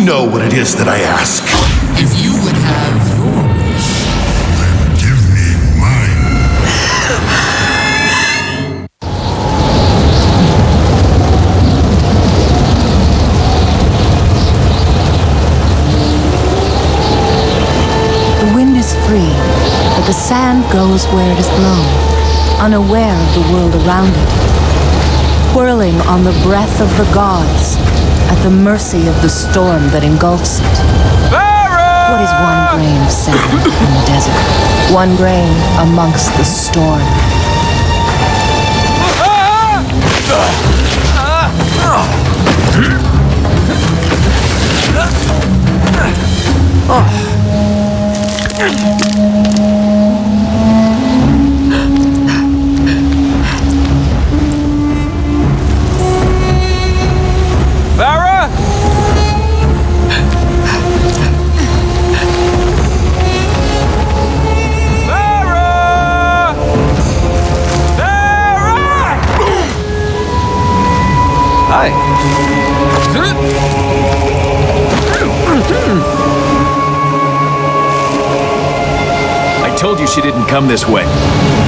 know what it is that I ask. If you would have your wish, Then give me mine. The wind is free, but the sand goes where it is blown, unaware of the world around it, whirling on the breath of the gods, at the mercy of the storm that engulfs it. What is one grain of sand in the desert? One grain amongst the storm. Hi. I told you she didn't come this way.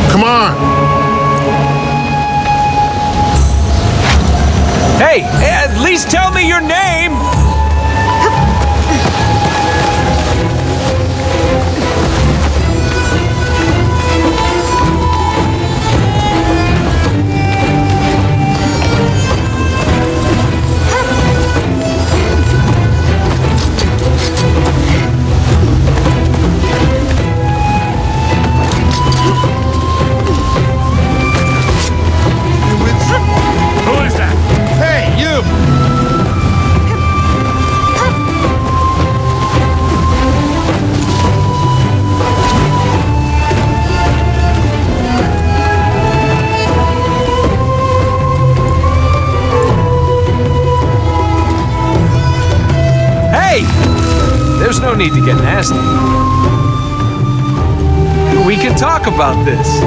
Come on. Hey, at least tell me your name! There's no need to get nasty. We can talk about this.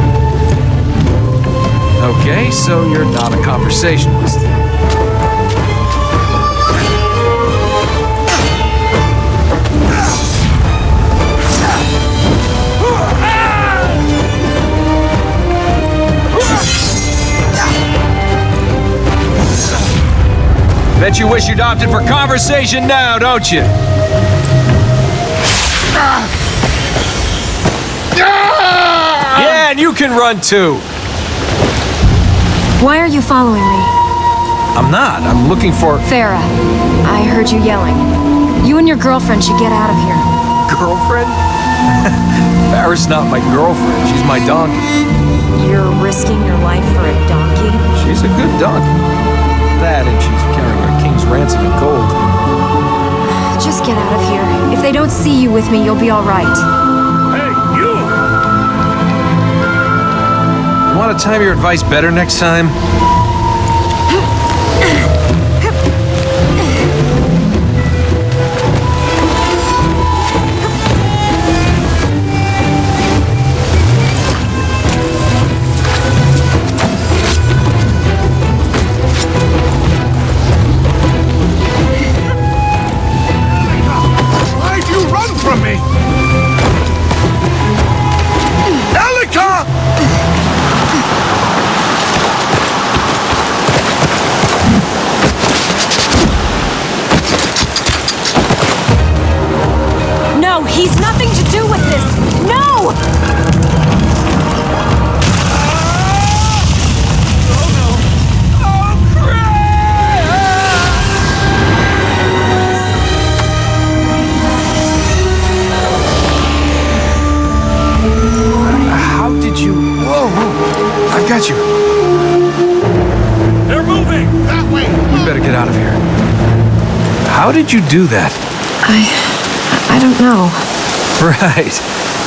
Okay, so you're not a conversationalist. Bet you wish you'd opted for conversation now, don't you? Yeah, and you can run too. Why are you following me? I'm not. I'm looking for... Farah, I heard you yelling. You and your girlfriend should get out of here. Girlfriend? Farah's not my girlfriend. She's my donkey. You're risking your life for a donkey? She's a good donkey. That and she's carrying our king's ransom in gold. Just get out of here. If they don't see you with me, you'll be all right. Hey, you! You want to time your advice better next time? He's nothing to do with this! No! Oh no! Oh crap! How did you... Whoa, whoa! I've got you. They're moving! That way! We better get out of here. How did you do that? I don't know. Right.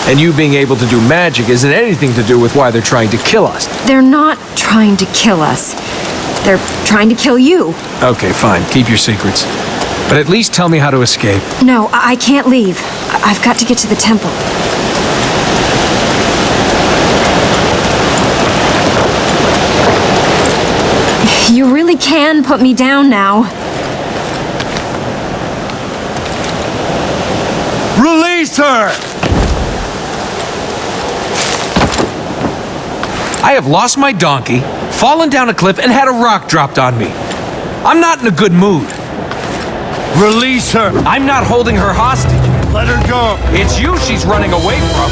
And you being able to do magic isn't anything to do with why they're trying to kill us. They're not trying to kill us. They're trying to kill you. Okay, fine. Keep your secrets. But at least tell me how to escape. No, I can't leave. I've got to get to the temple. You really can put me down now. Release her! I have lost my donkey, fallen down a cliff, and had a rock dropped on me. I'm not in a good mood. Release her! I'm not holding her hostage. Let her go! It's you she's running away from.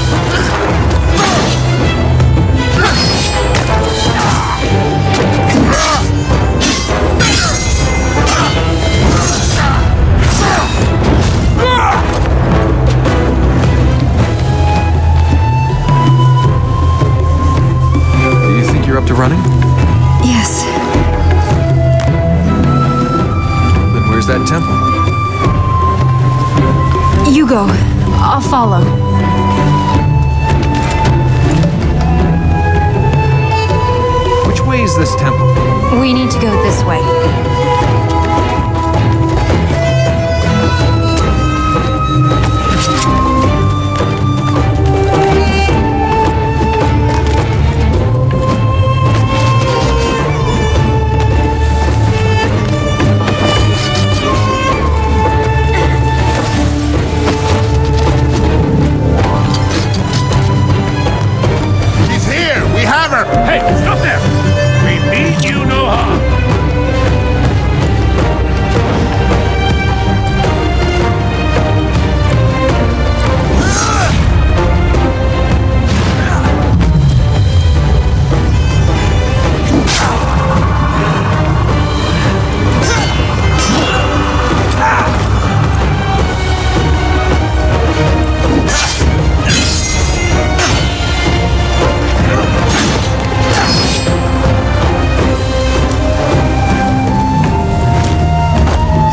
Do you think you're up to running? Yes. Then where's that temple? You go. I'll follow. Which way is this temple? We need to go this way. She's here! We have her! Hey, stop there! We mean you no harm.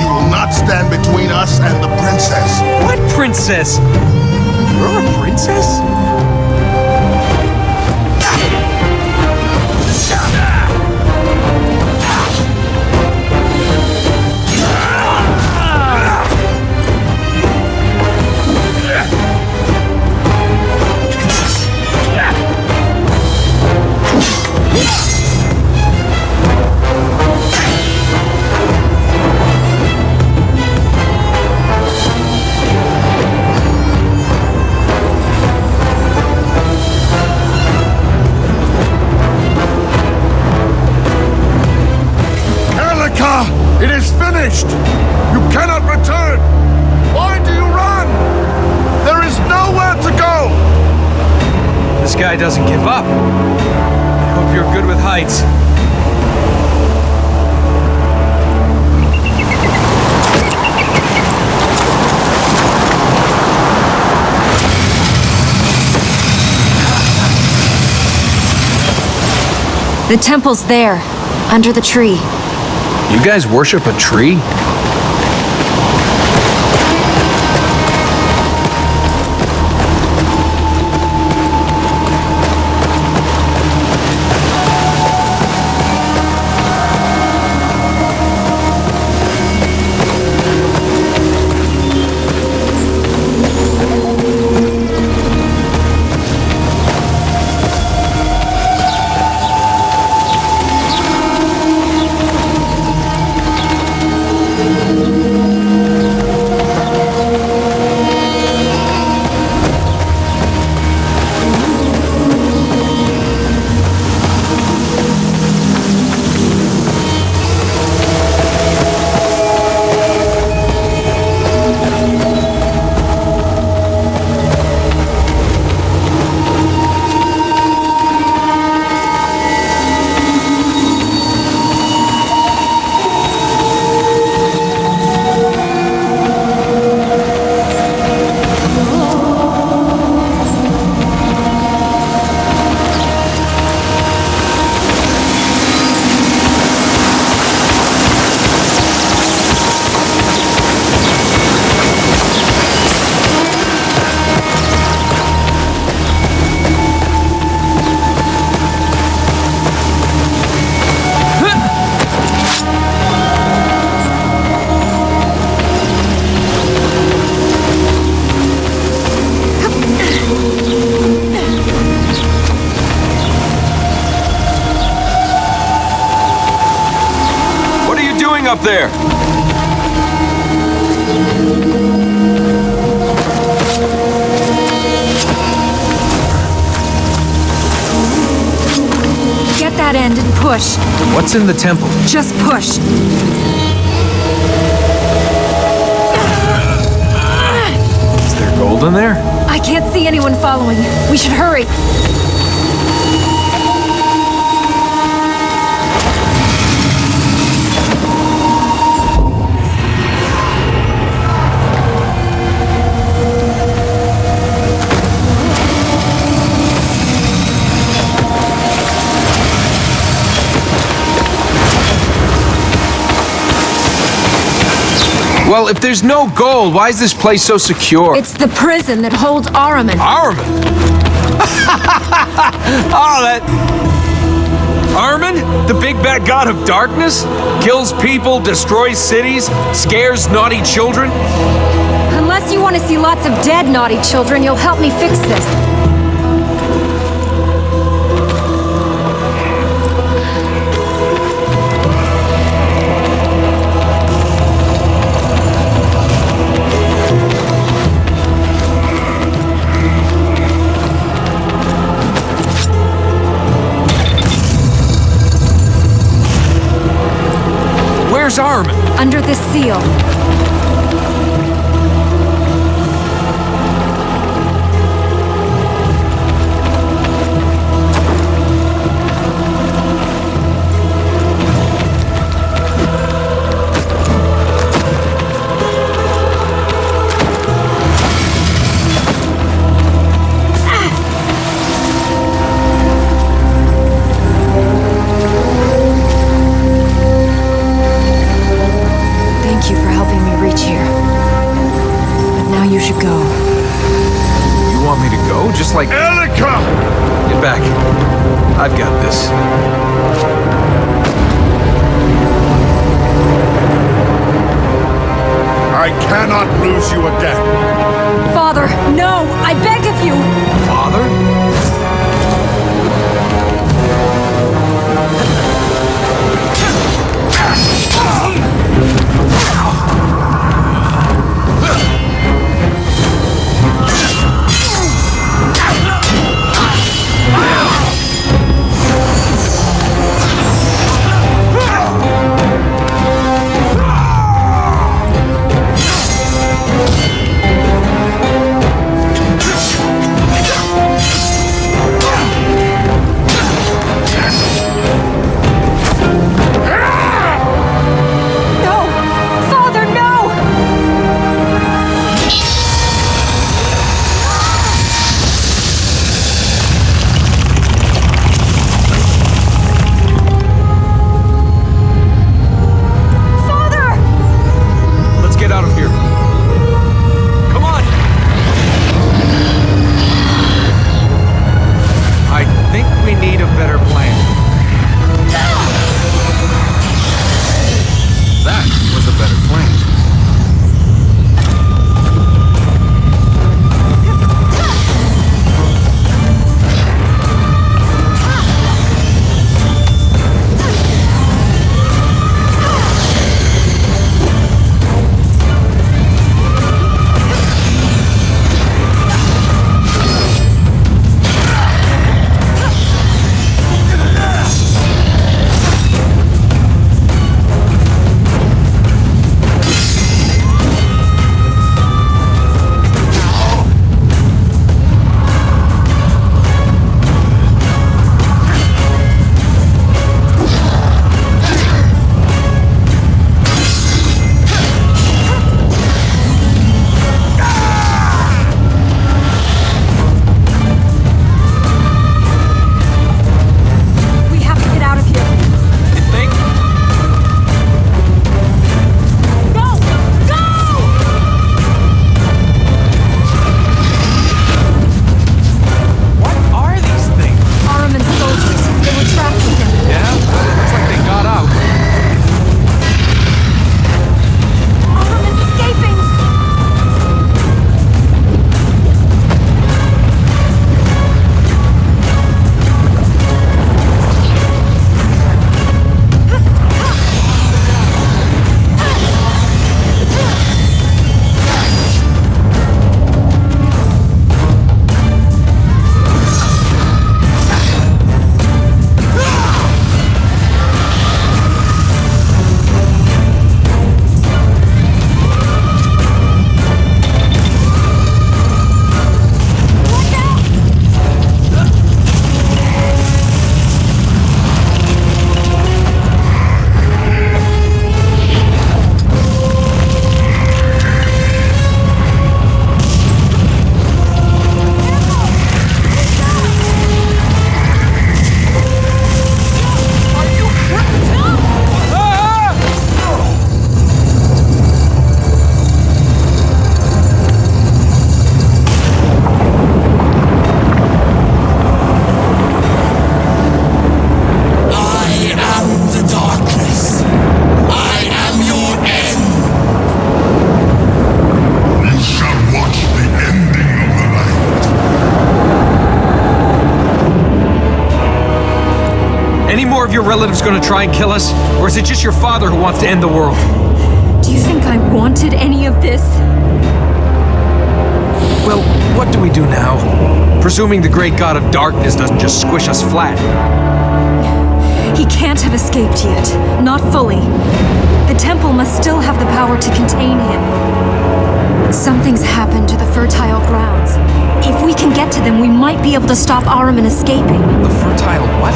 You will not stand between us and the princess. What princess? You're a princess? Elika! It is finished! You cannot return! Why do you run? There is nowhere to go! This guy doesn't give up. I hope you're good with heights. The temple's there, under the tree. You guys worship a tree? up there? that end and push. What's in the temple? Just push. Is there gold in there? I can't see anyone following. We should hurry. Well, if there's no gold, why is this place so secure? It's the prison that holds Ahriman. Ahriman? Oh, that... Ahriman? The big bad god of darkness? Kills people, destroys cities, scares naughty children? Unless you want to see lots of dead naughty children, you'll help me fix this. Where's Ahriman? Under this seal. Thank you for helping your relatives gonna try and kill us? Or is it just your father who wants to end the world? Do you think I wanted any of this? Well, what do we do now? Presuming the great god of darkness doesn't just squish us flat. He can't have escaped yet. Not fully. The temple must still have the power to contain him. Something's happened to the fertile grounds. If we can get to them, we might be able to stop Ahriman escaping. The fertile what?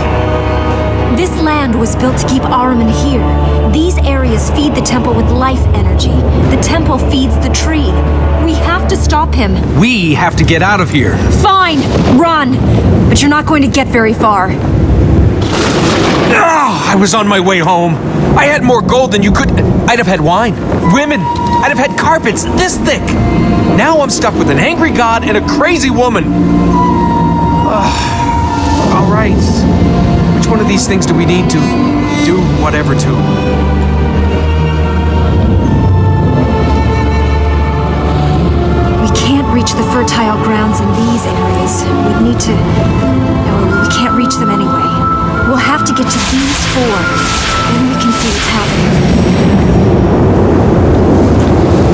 This land was built to keep Ahriman here. These areas feed the temple with life energy. The temple feeds the tree. We have to stop him. We have to get out of here. Fine, run! But you're not going to get very far. I was on my way home. I had more gold than you could. I'd have had wine, women. I'd have had carpets this thick. Now I'm stuck with an angry god and a crazy woman. All right. Which one of these things do we need to do whatever to? We can't reach the fertile grounds in these areas. We'd need to... No, we can't reach them anyway. We'll have to get to these four. Then we can see what's happening.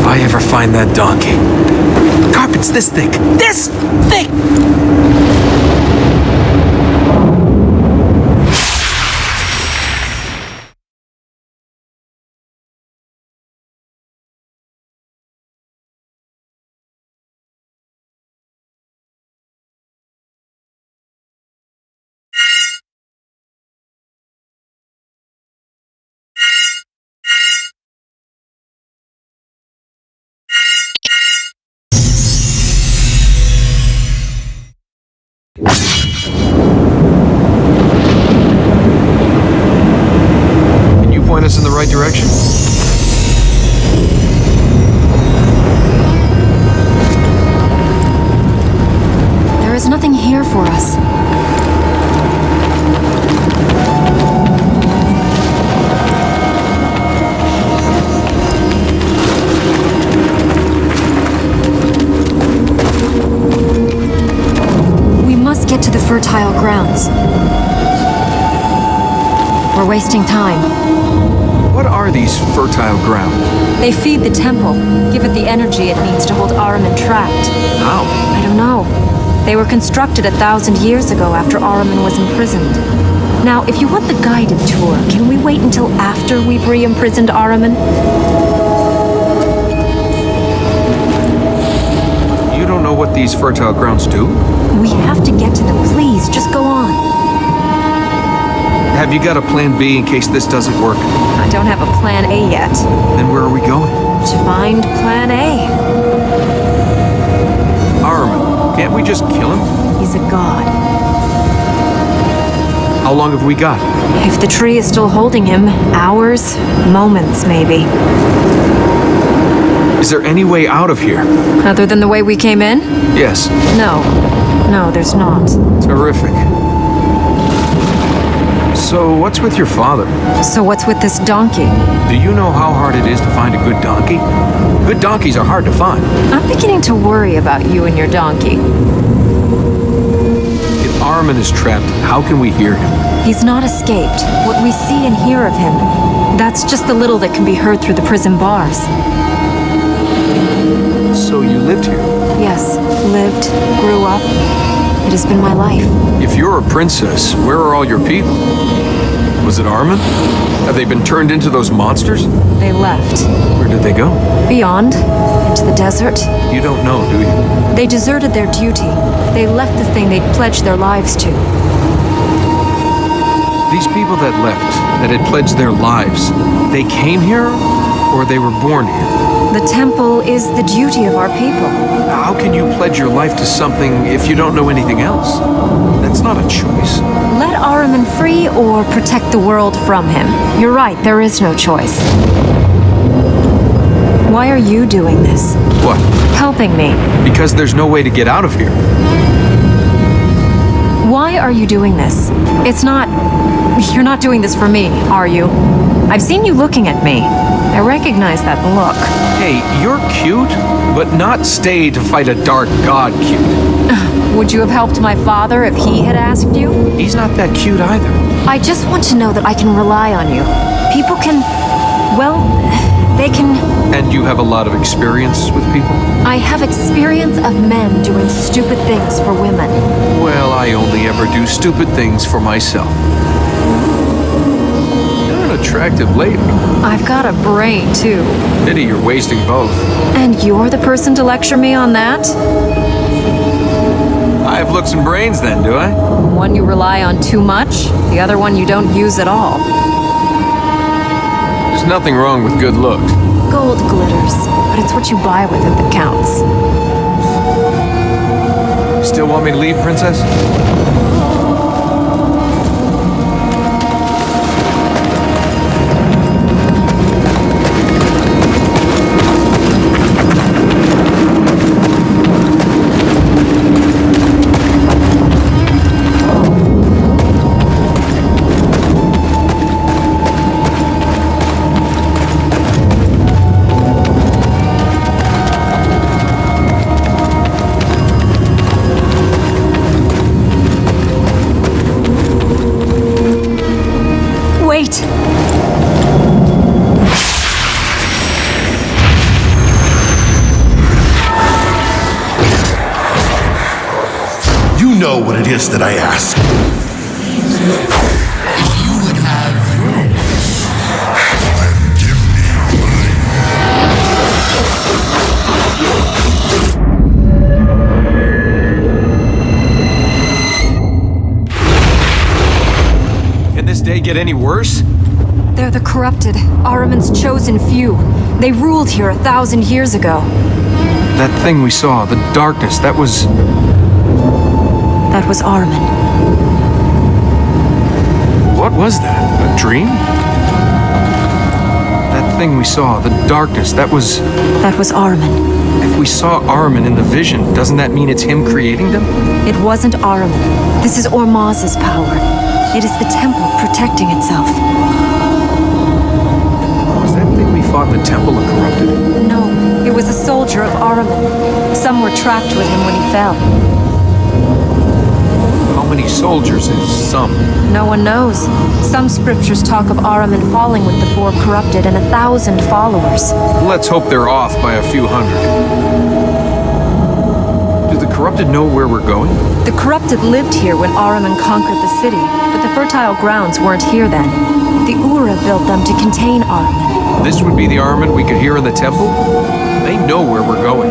If I ever find that donkey. Carpet's this thick. This thick! Can you point us in the right direction? There is nothing here for us. We must get to the fertile grounds. We're wasting time. What are these fertile grounds? They feed the temple, give it the energy it needs to hold Ahriman trapped. How? I don't know. They were constructed 1,000 years ago after Ahriman was imprisoned. Now, if you want the guided tour, can we wait until after we've re-imprisoned Ahriman? You don't know what these fertile grounds do? We have to get to them. Please, just go on. Have you got a plan B in case this doesn't work? I don't have a plan A yet. Then where are we going? To find plan A. Ahriman, can't we just kill him? He's a god. How long have we got? If the tree is still holding him, hours, moments maybe. Is there any way out of here? Other than the way we came in? Yes. No, there's not. Terrific. So, what's with your father? So what's with this donkey? Do you know how hard it is to find a good donkey? Good donkeys are hard to find. I'm beginning to worry about you and your donkey. If Ahriman is trapped, how can we hear him? He's not escaped. What we see and hear of him, that's just the little that can be heard through the prison bars. So you lived here? Yes, lived, grew up. It has been my life. If you're a princess, where are all your people? Was it Ahriman? Have they been turned into those monsters? They left. Where did they go? Beyond, into the desert. You don't know, do you? They deserted their duty. They left the thing they'd pledged their lives to. These people that left, that had pledged their lives, they came here, or they were born here? The temple is the duty of our people. How can you pledge your life to something if you don't know anything else? That's not a choice. Let Ahriman free or protect the world from him. You're right, there is no choice. Why are you doing this? What? Helping me. Because there's no way to get out of here. Why are you doing this? You're not doing this for me, are you? I've seen you looking at me. I recognize that look. Hey, you're cute, but not stay to fight a dark god cute. Would you have helped my father if he had asked you? He's not that cute either. I just want to know that I can rely on you. People can... well, they can... And you have a lot of experience with people? I have experience of men doing stupid things for women. Well, I only ever do stupid things for myself. You're an attractive lady. I've got a brain, too. Pity you're wasting both. And you're the person to lecture me on that? I have looks and brains then, do I? One you rely on too much, the other one you don't use at all. There's nothing wrong with good looks. Gold glitters, but it's what you buy with it that counts. Still want me to leave, Princess? You know what it is that I ask. If you would have your wish, Then give me Can this day get any worse? They're the corrupted, Ahriman's chosen few. They ruled here 1,000 years ago. That thing we saw, the darkness, that was... That was Ahriman. What was that? A dream? That thing we saw, the darkness, that was... That was Ahriman. If we saw Ahriman in the vision, doesn't that mean it's him creating them? It wasn't Ahriman. This is Ormaz's power. It is the temple protecting itself. Was that thing we fought in the temple a corrupted? No, it was a soldier of Ahriman. Some were trapped with him when he fell. How many soldiers is some? No one knows. Some scriptures talk of Ahriman falling with the 4 corrupted and 1,000 followers. Let's hope they're off by a few hundred. Do the corrupted know where we're going? The corrupted lived here when Ahriman conquered the city, but the fertile grounds weren't here then. The Ura built them to contain Ahriman. This would be the Ahriman we could hear in the temple? They know where we're going.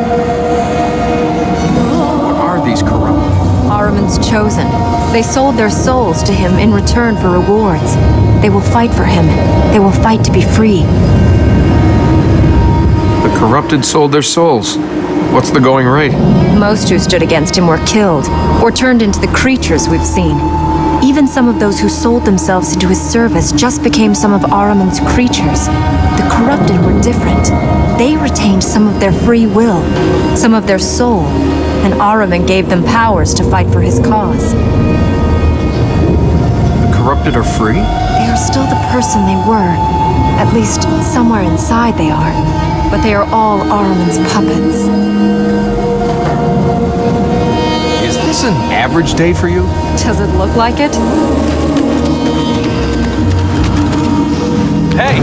What are these corrupted? Ahriman's chosen. They sold their souls to him in return for rewards. They will fight for him. They will fight to be free. The corrupted sold their souls. What's the going rate? Most who stood against him were killed, or turned into the creatures we've seen. Even some of those who sold themselves into his service just became some of Ahriman's creatures. The corrupted were different. They retained some of their free will, some of their soul, and Ahriman gave them powers to fight for his cause. The corrupted are free? They are still the person they were. At least, somewhere inside they are. But they are all Ahriman's puppets. Is this an average day for you? Does it look like it? Hey!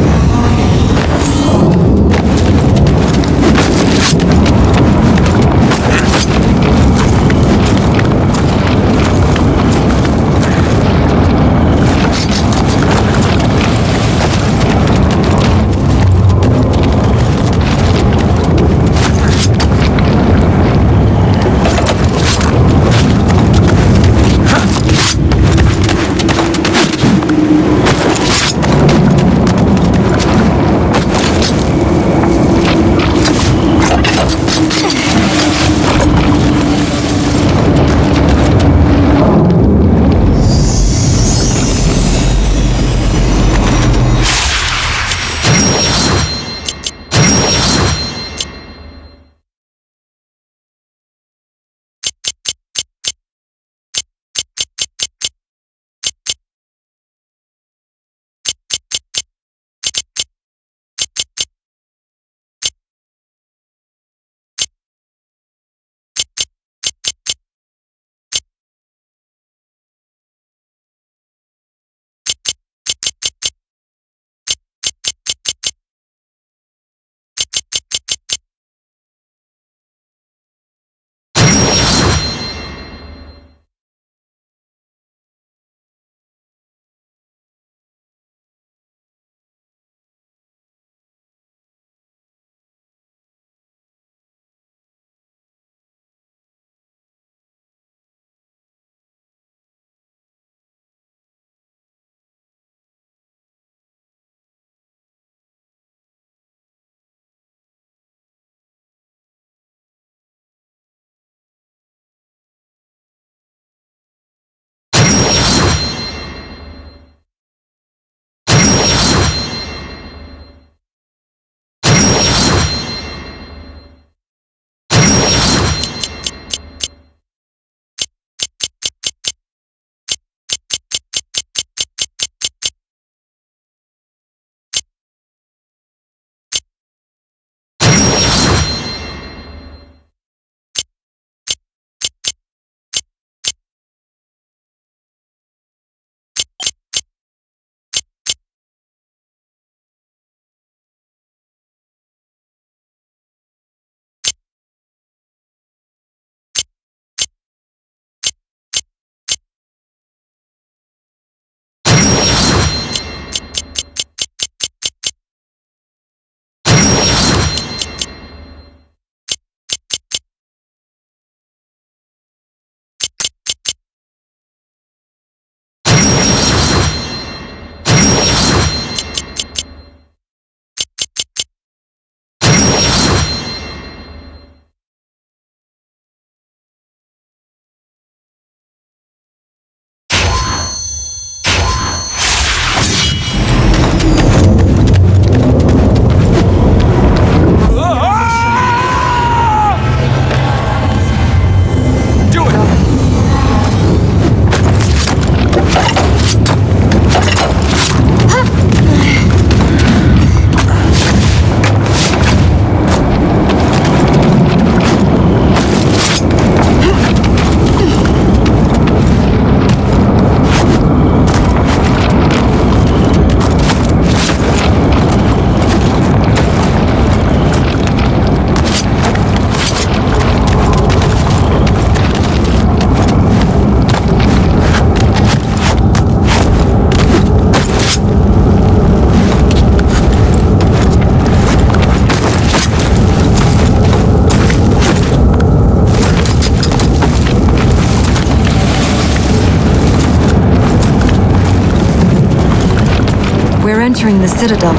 entering the citadel.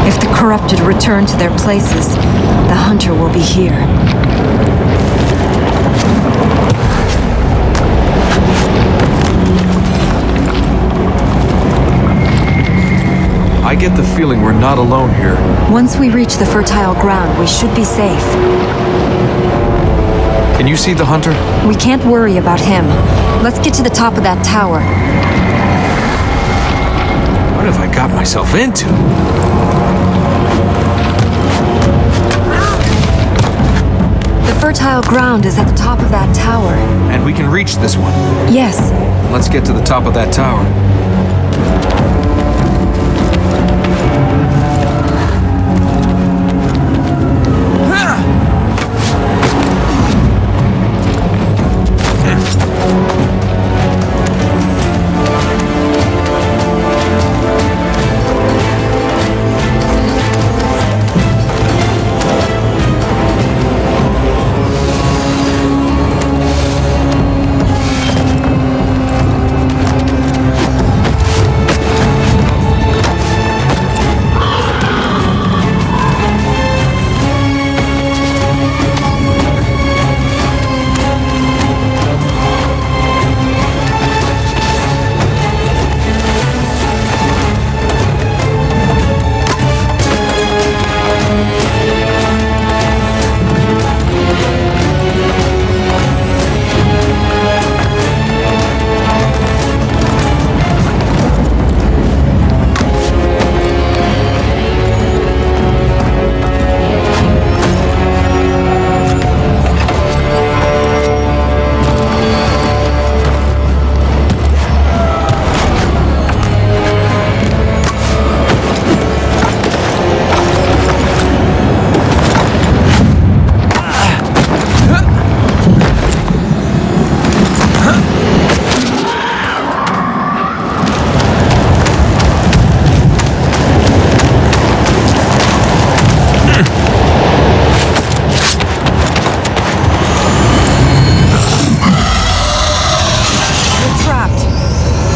If the corrupted return to their places, the hunter will be here. I get the feeling we're not alone here. Once we reach the fertile ground, we should be safe. Can you see the hunter? We can't worry about him. Let's get to the top of that tower. What have I got myself into? The fertile ground is at the top of that tower. And we can reach this one. Yes. Let's get to the top of that tower.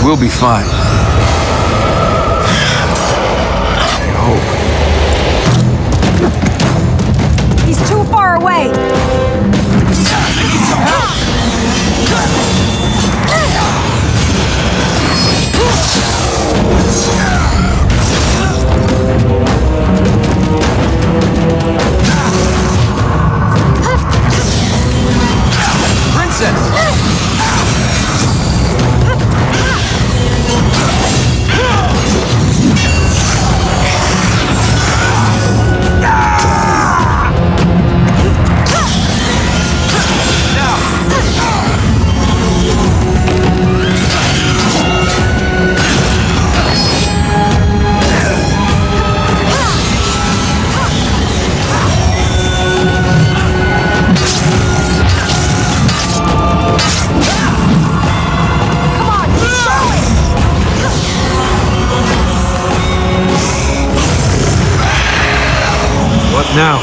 We'll be fine. I hope. He's too far away. Princess! Now,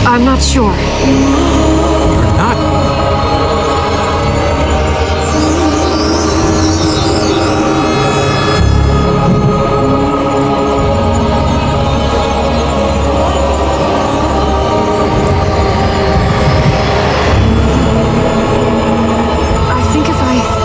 I'm not sure. you're not. I think if I...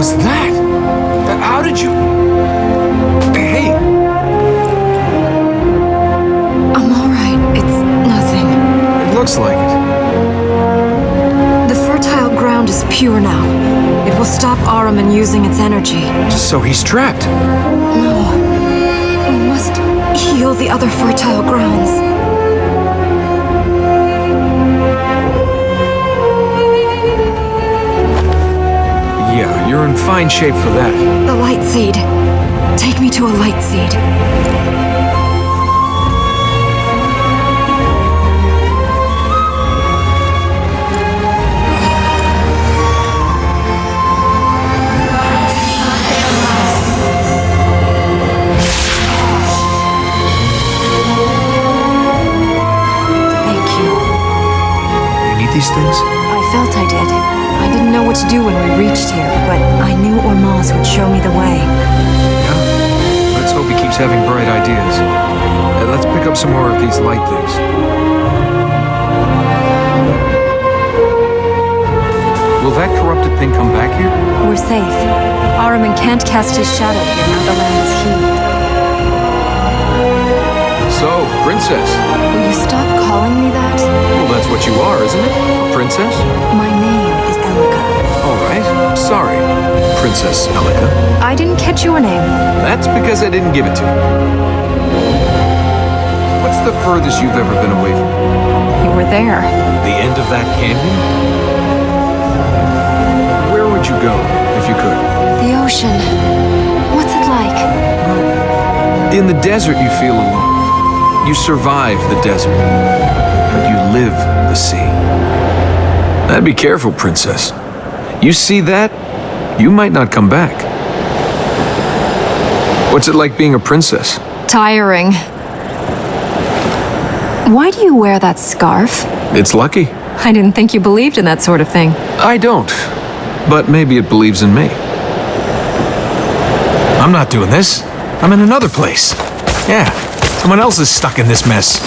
was that? How did you... Hey! I'm alright. It's nothing. It looks like it. The fertile ground is pure now. It will stop Ahriman using its energy. So he's trapped. No. We must heal the other fertile grounds. fine shape for that. The light seed. Take me to a light seed. These things? I felt I did. I didn't know what to do when we reached here, but I knew Ormaz would show me the way. Yeah. Let's hope he keeps having bright ideas. Let's pick up some more of these light things. Will that corrupted thing come back here? We're safe. Ahriman can't cast his shadow here now the land is healed. So, princess. Will you stop calling me that? Well, that's what you are, isn't it? A princess? My name is Elika. All right. Sorry, Princess Elika. I didn't catch your name. That's because I didn't give it to you. What's the furthest you've ever been away from me? You were there. The end of that canyon? Where would you go, if you could? The ocean. What's it like? In the desert, you feel alone. You survive the desert, but you live the sea. And be careful, princess. You see that, you might not come back. What's it like being a princess? Tiring. Why do you wear that scarf? It's lucky. I didn't think you believed in that sort of thing. I don't, but maybe it believes in me. I'm not doing this. I'm in another place. Yeah. Someone else is stuck in this mess.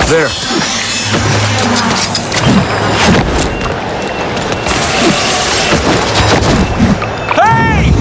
There. Hey!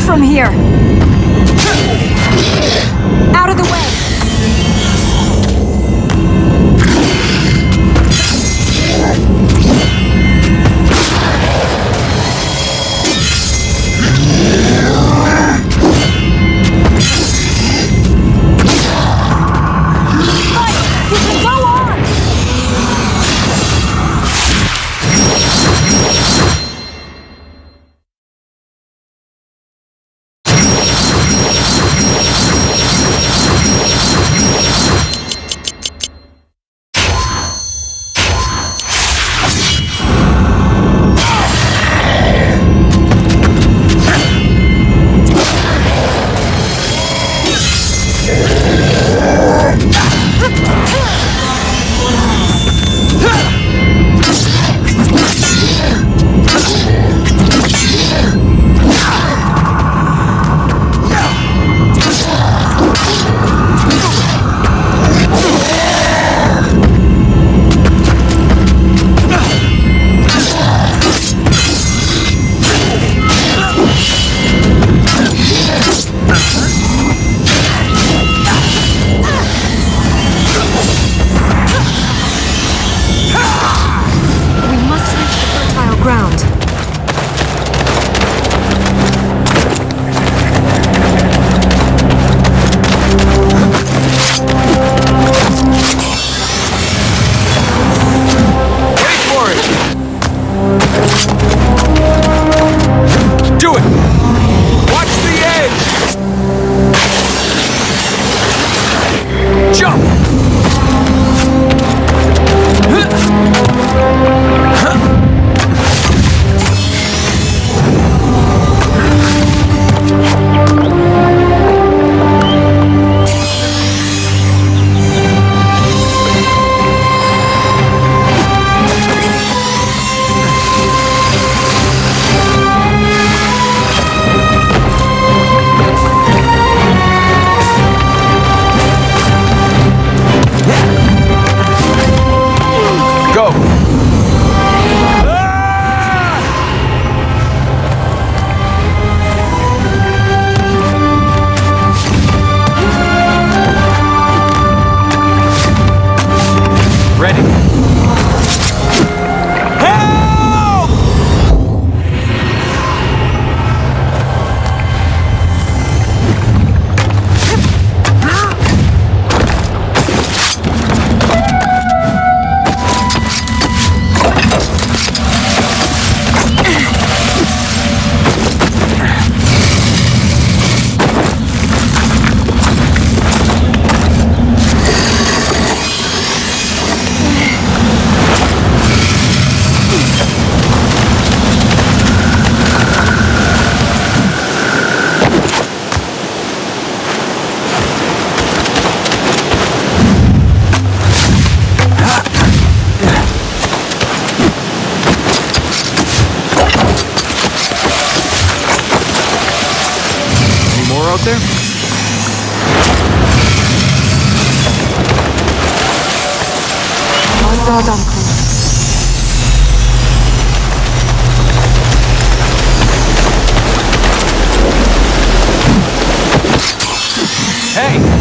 from here! Out of the way! out there? Hey!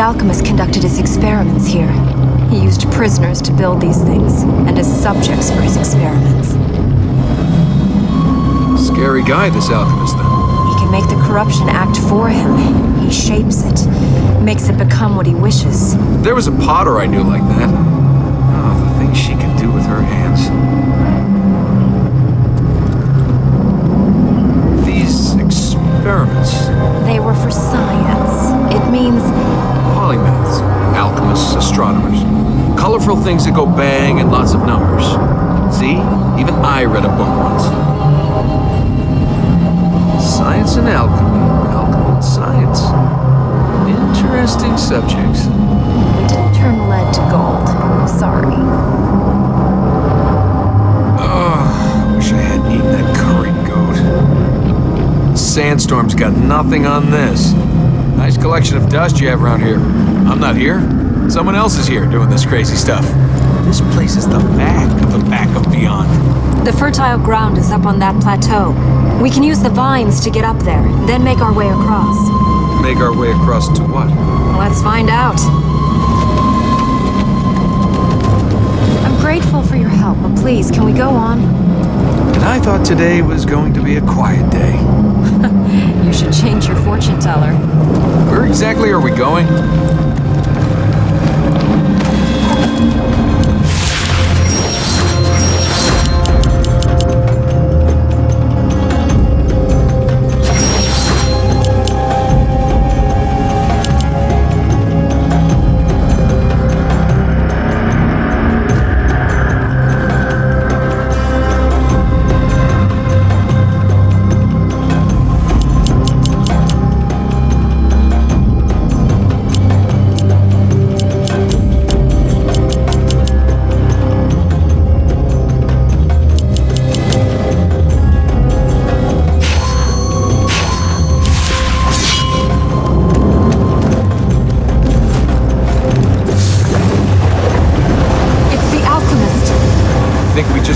alchemist conducted his experiments here. He used prisoners to build these things, and as subjects for his experiments. Scary guy, this alchemist, then. He can make the corruption act for him. He shapes it, makes it become what he wishes. There was a potter I knew like that. Oh, the things she could do with her hands. These experiments. They were for science. It means Polymaths, alchemists, astronomers. Colorful things that go bang and lots of numbers. See? Even I read a book once. Science and alchemy. Alchemy and science. Interesting subjects. we didn't turn lead to gold. Sorry. Oh, wish I hadn't eaten that curried goat. Sandstorm's got nothing on this. Nice collection of dust you have around here. I'm not here. Someone else is here doing this crazy stuff. This place is the back of beyond. The fertile ground is up on that plateau. We can use the vines to get up there, then make our way across. Make our way across to what? Let's find out. I'm grateful for your help, but please, can we go on? And I thought today was going to be a quiet day. You should change your fortune teller. Where exactly are we going?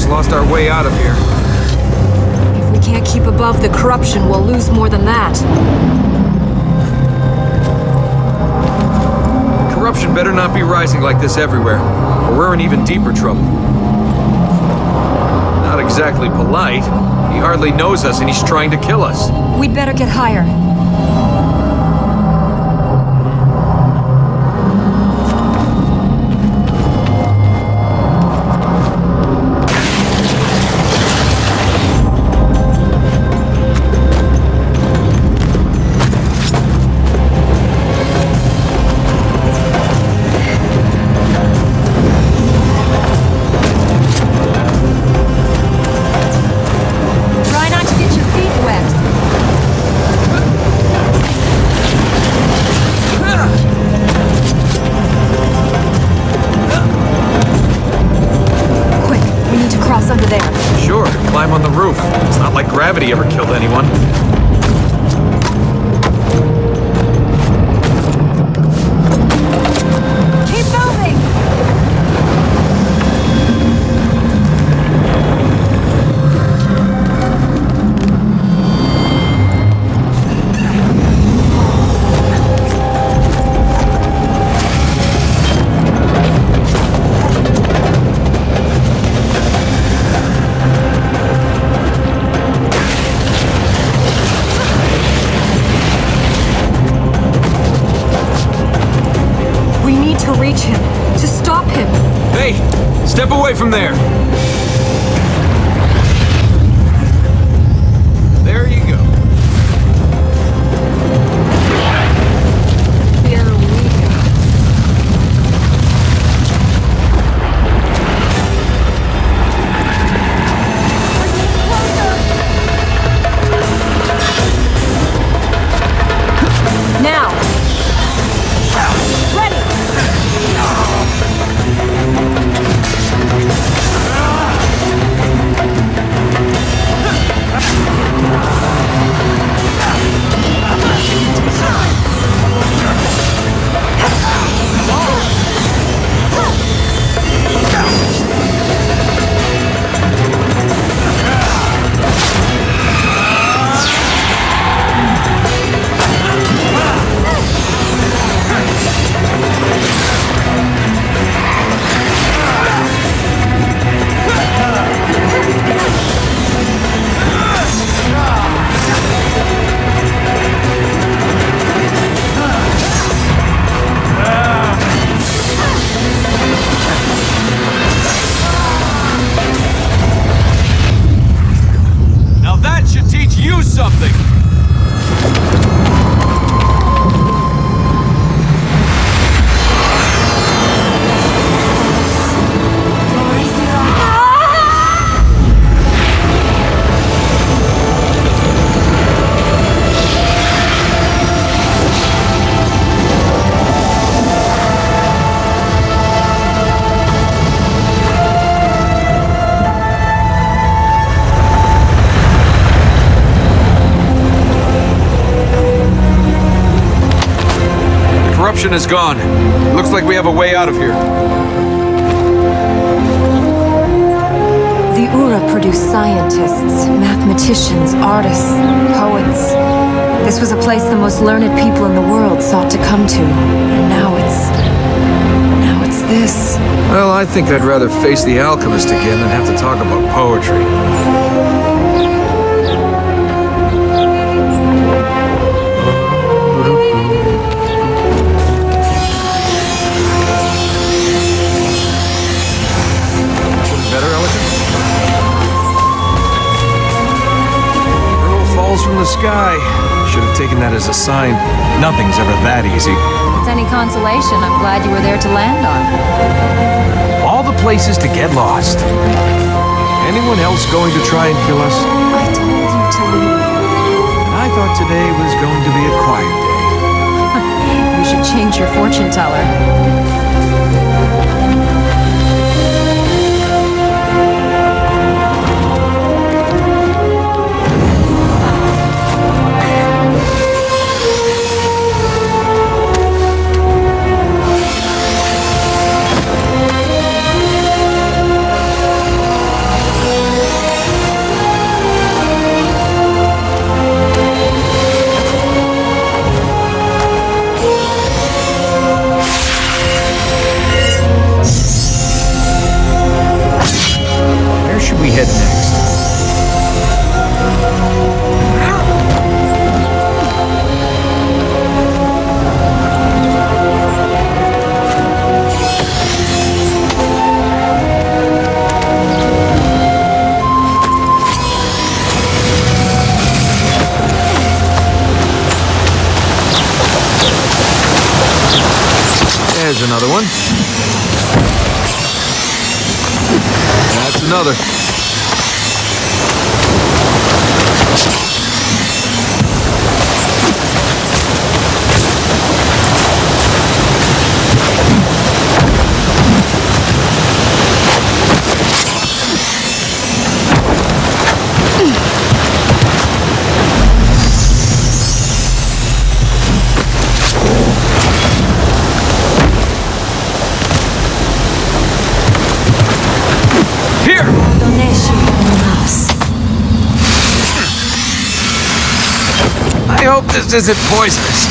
Lost our way out of here. If we can't keep above the corruption, we'll lose more than that. Corruption better not be rising like this everywhere, or we're in even deeper trouble. Not exactly polite. He hardly knows us and he's trying to kill us. We'd better get higher. Gravity ever killed anyone. Keep moving! Reach him, to stop him. Hey, step away from there. There you go. Here we go. Now. Ready. obstruction is gone. Looks like we have a way out of here. The Ura produced scientists, mathematicians, artists, poets. This was a place the most learned people in the world sought to come to. And now it's this. Well, I think I'd rather face the alchemist again than have to talk about poetry. Better, Elegant? Pearl falls from the sky. Should have taken that as a sign. Nothing's ever that easy. If it's any consolation, I'm glad you were there to land on. All the places to get lost. Anyone else going to try and kill us? I told you to leave. I thought today was going to be a quiet day. You should change your fortune teller. Head next. There's another one. That's another. I hope this isn't poisonous.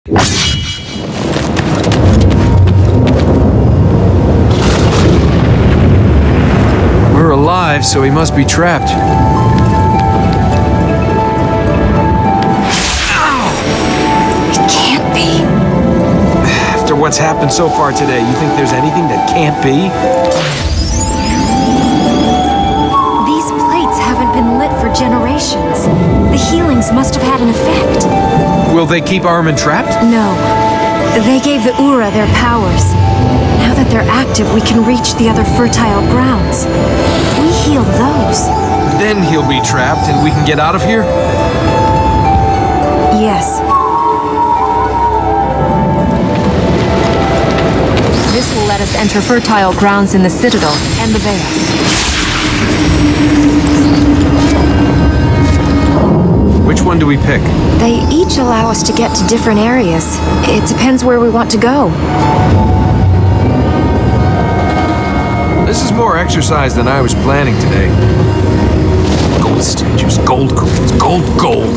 We're alive, so he must be trapped. It can't be. After what's happened so far today, you think there's anything that can't be? These plates haven't been lit for generations. The healings must have had an effect. Will they keep Armin trapped? No. They gave the Ura their powers. Now that they're active, we can reach the other fertile grounds. We heal those. Then he'll be trapped and we can get out of here? Yes. This will let us enter fertile grounds in the Citadel and the Vale. Which one do we pick? They each allow us to get to different areas. It depends where we want to go. This is more exercise than I was planning today. Gold statues, gold coins, gold.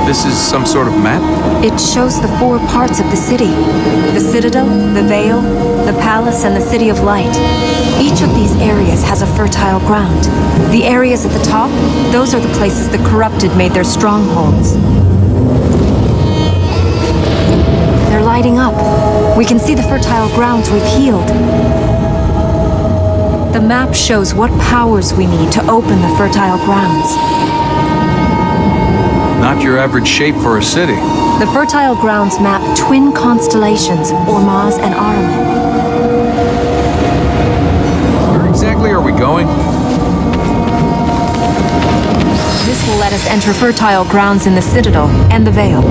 This is some sort of map? It shows the 4 parts of the city. The Citadel, the Vale, the Palace, and the City of Light. Each of these areas has a fertile ground. The areas at the top, those are the places the corrupted made their strongholds. They're lighting up. We can see the fertile grounds we've healed. The map shows what powers we need to open the fertile grounds. Not your average shape for a city. The fertile grounds map twin constellations, Ormaz and Ahriman. Where exactly are we going? This will let us enter fertile grounds in the Citadel and the Vale.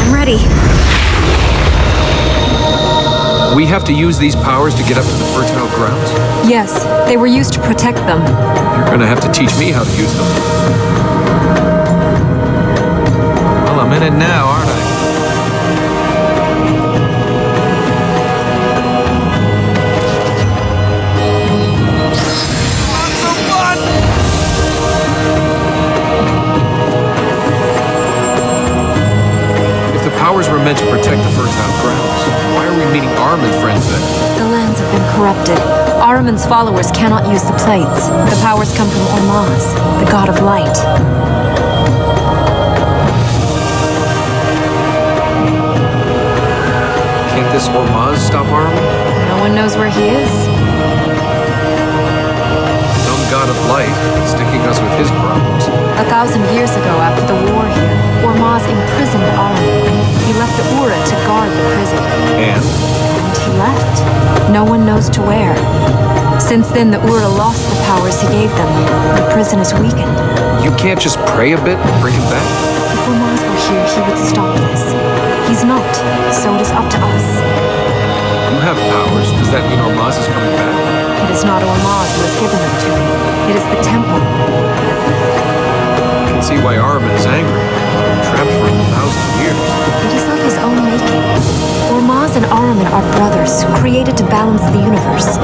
I'm ready. We have to use these powers to get up to the fertile grounds? Yes, they were used to protect them. You're gonna have to teach me how to use them. Well, I'm in it now, aren't I? If the powers were meant to protect the fertile grounds, why are we meeting Armin's friends then? The lands have been corrupted. Ahriman's followers cannot use the plates. The powers come from Ormaz, the god of light. Can't this Ormaz stop Armin? No one knows where he is. Some god of light sticking us with his problems. 1,000 years ago, after the war here, Ormaz imprisoned Ahriman. He left the Ura to guard the prison. And? And he left. No one knows to where. Since then, the Ura lost the powers he gave them. The prison is weakened. You can't just pray a bit and bring him back? If Ormaz were here, he would stop this. He's not, so it is up to us. You have powers. Does that mean Ormaz is coming back? It is not Ormaz who has given them to me. It is the temple. I can see why Armin is angry. Trapped for 1,000 years. It is of his own making. Ormaz and Ahriman are brothers, created to balance the universe.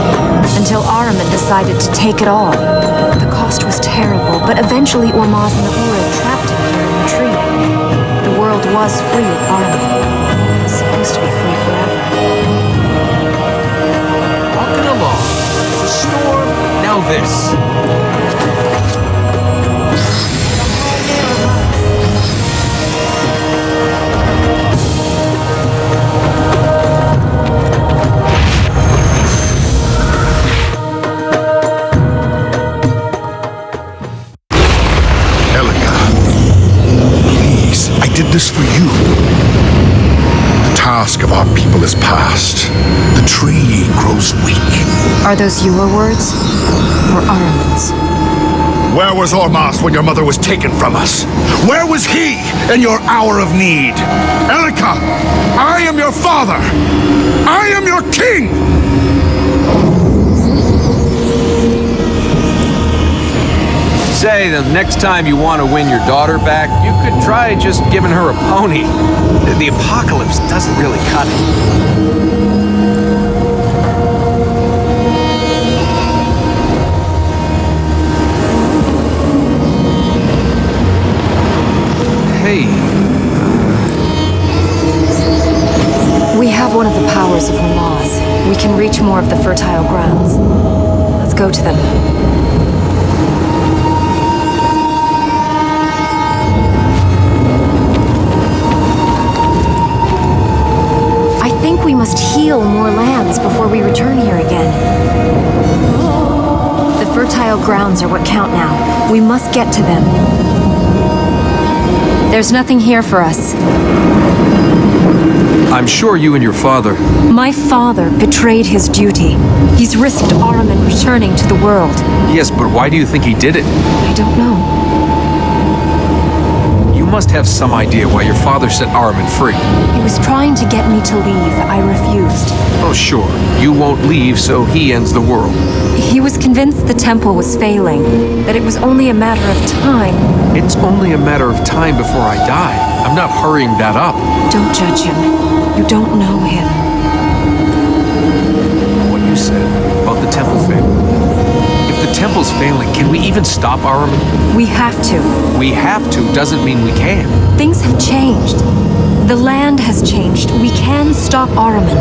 Until Ahriman decided to take it all. The cost was terrible, but eventually Ormaz and the Ura trapped him here in the tree. The world was free of Ahriman. It was supposed to be free forever. Walking along. The storm, now this. This for you. The task of our people is past. The tree grows weak. Are those your words? Or Ahriman's? Where was Ormaz when your mother was taken from us? Where was he in your hour of need? Elika, I am your father. I am your king. Say, the next time you want to win your daughter back, you could try just giving her a pony. The apocalypse doesn't really cut it. We can reach more of the fertile grounds. Let's go to them. I think we must heal more lands before we return here again. The fertile grounds are what count now. We must get to them. There's nothing here for us. I'm sure you and your father... My father betrayed his duty. He's risked Ahriman returning to the world. Yes, but why do you think he did it? I don't know. You must have some idea why your father set Ahriman free. He was trying to get me to leave. I refused. Oh, sure. You won't leave, so he ends the world. He was convinced the temple was failing, that it was only a matter of time. It's only a matter of time before I die. I'm not hurrying that up. Don't judge him. You don't know him. What you said about the temple failing. If the temple's failing, can we even stop Ahriman? We have to. We have to doesn't mean we can. Things have changed. The land has changed. We can stop Ahriman.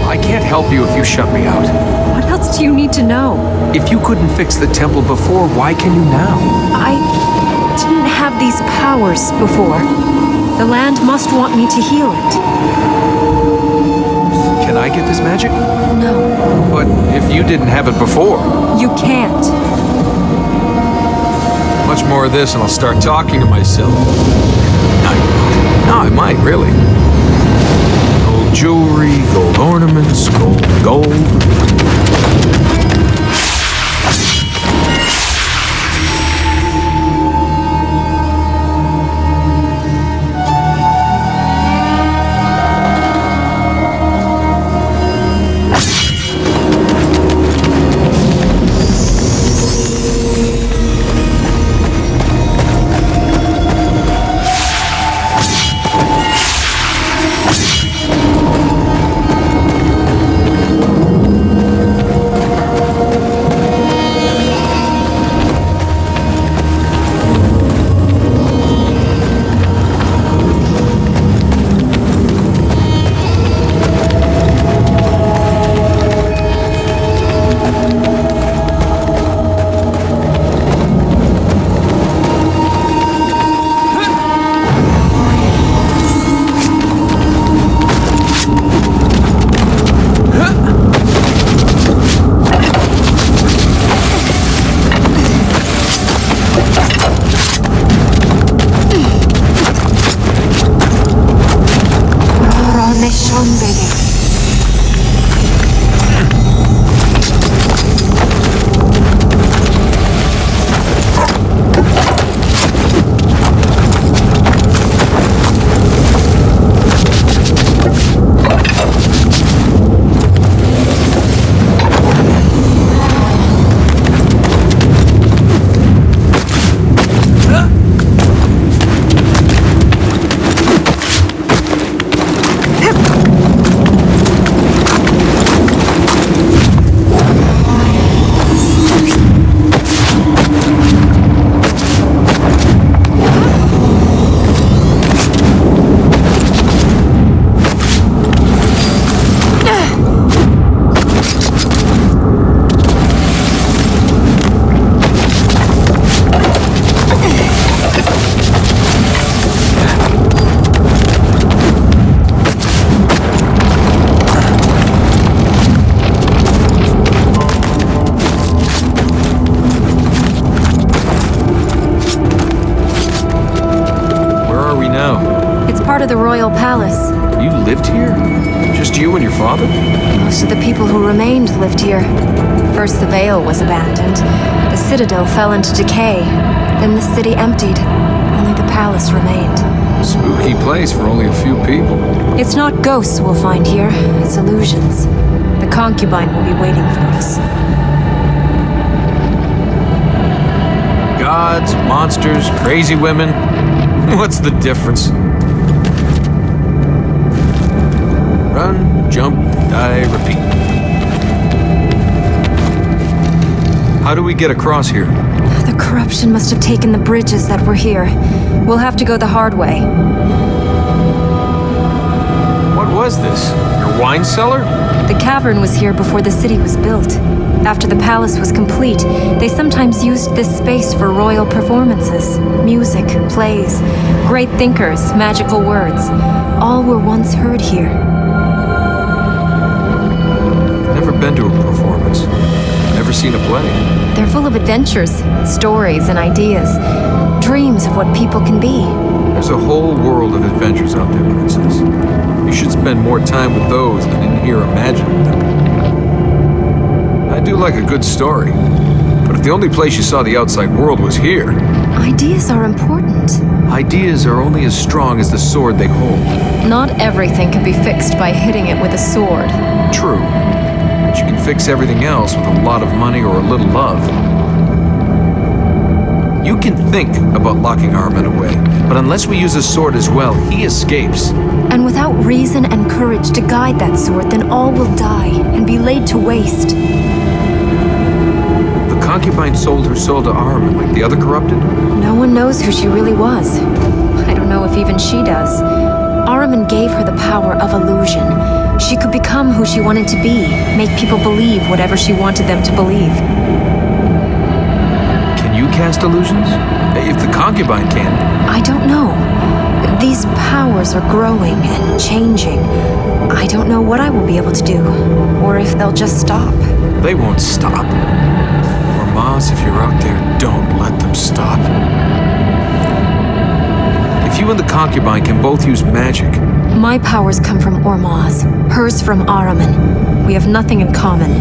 I can't help you if you shut me out. What else do you need to know? If you couldn't fix the temple before, why can you now? I didn't have these powers before. The land must want me to heal it. Can I get this magic? No, But if you didn't have it before... you can't. Much more of this and I'll start talking to myself. No, I might, really. Gold jewelry, gold ornaments, gold. Part of the royal palace. You lived here? Just you and your father? Most of the people who remained lived here. First the Vale was abandoned. The citadel fell into decay. Then the city emptied. Only the palace remained. Spooky place for only a few people. It's not ghosts we'll find here. It's illusions. The concubine will be waiting for us. Gods, monsters, crazy women. What's the difference? Run, jump, die, repeat. How do we get across here? The corruption must have taken the bridges that were here. We'll have to go the hard way. What was this? Your wine cellar? The cavern was here before the city was built. After the palace was complete, they sometimes used this space for royal performances. Music, plays, great thinkers, magical words. All were once heard here. Never been to a performance. Never seen a play. They're full of adventures, stories, and ideas. Dreams of what people can be. There's a whole world of adventures out there, Princess. You should spend more time with those than in here imagining them. I do like a good story, but if the only place you saw the outside world was here... Ideas are important. Ideas are only as strong as the sword they hold. Not everything can be fixed by hitting it with a sword. True, but you can fix everything else with a lot of money or a little love. You can think about locking Armin away, but unless we use a sword as well, he escapes. And without reason and courage to guide that sword, then all will die and be laid to waste. The concubine sold her soul to Armin like the other corrupted? No one knows who she really was. I don't know if even she does. Ahriman gave her the power of illusion. She could become who she wanted to be, make people believe whatever she wanted them to believe. Can you cast illusions? If the concubine can. I don't know. These powers are growing and changing. I don't know what I will be able to do, or if they'll just stop. They won't stop. Or Maz, if you're out there, don't let them stop. If you and the concubine can both use magic... My powers come from Ormaz, hers from Ahriman. We have nothing in common.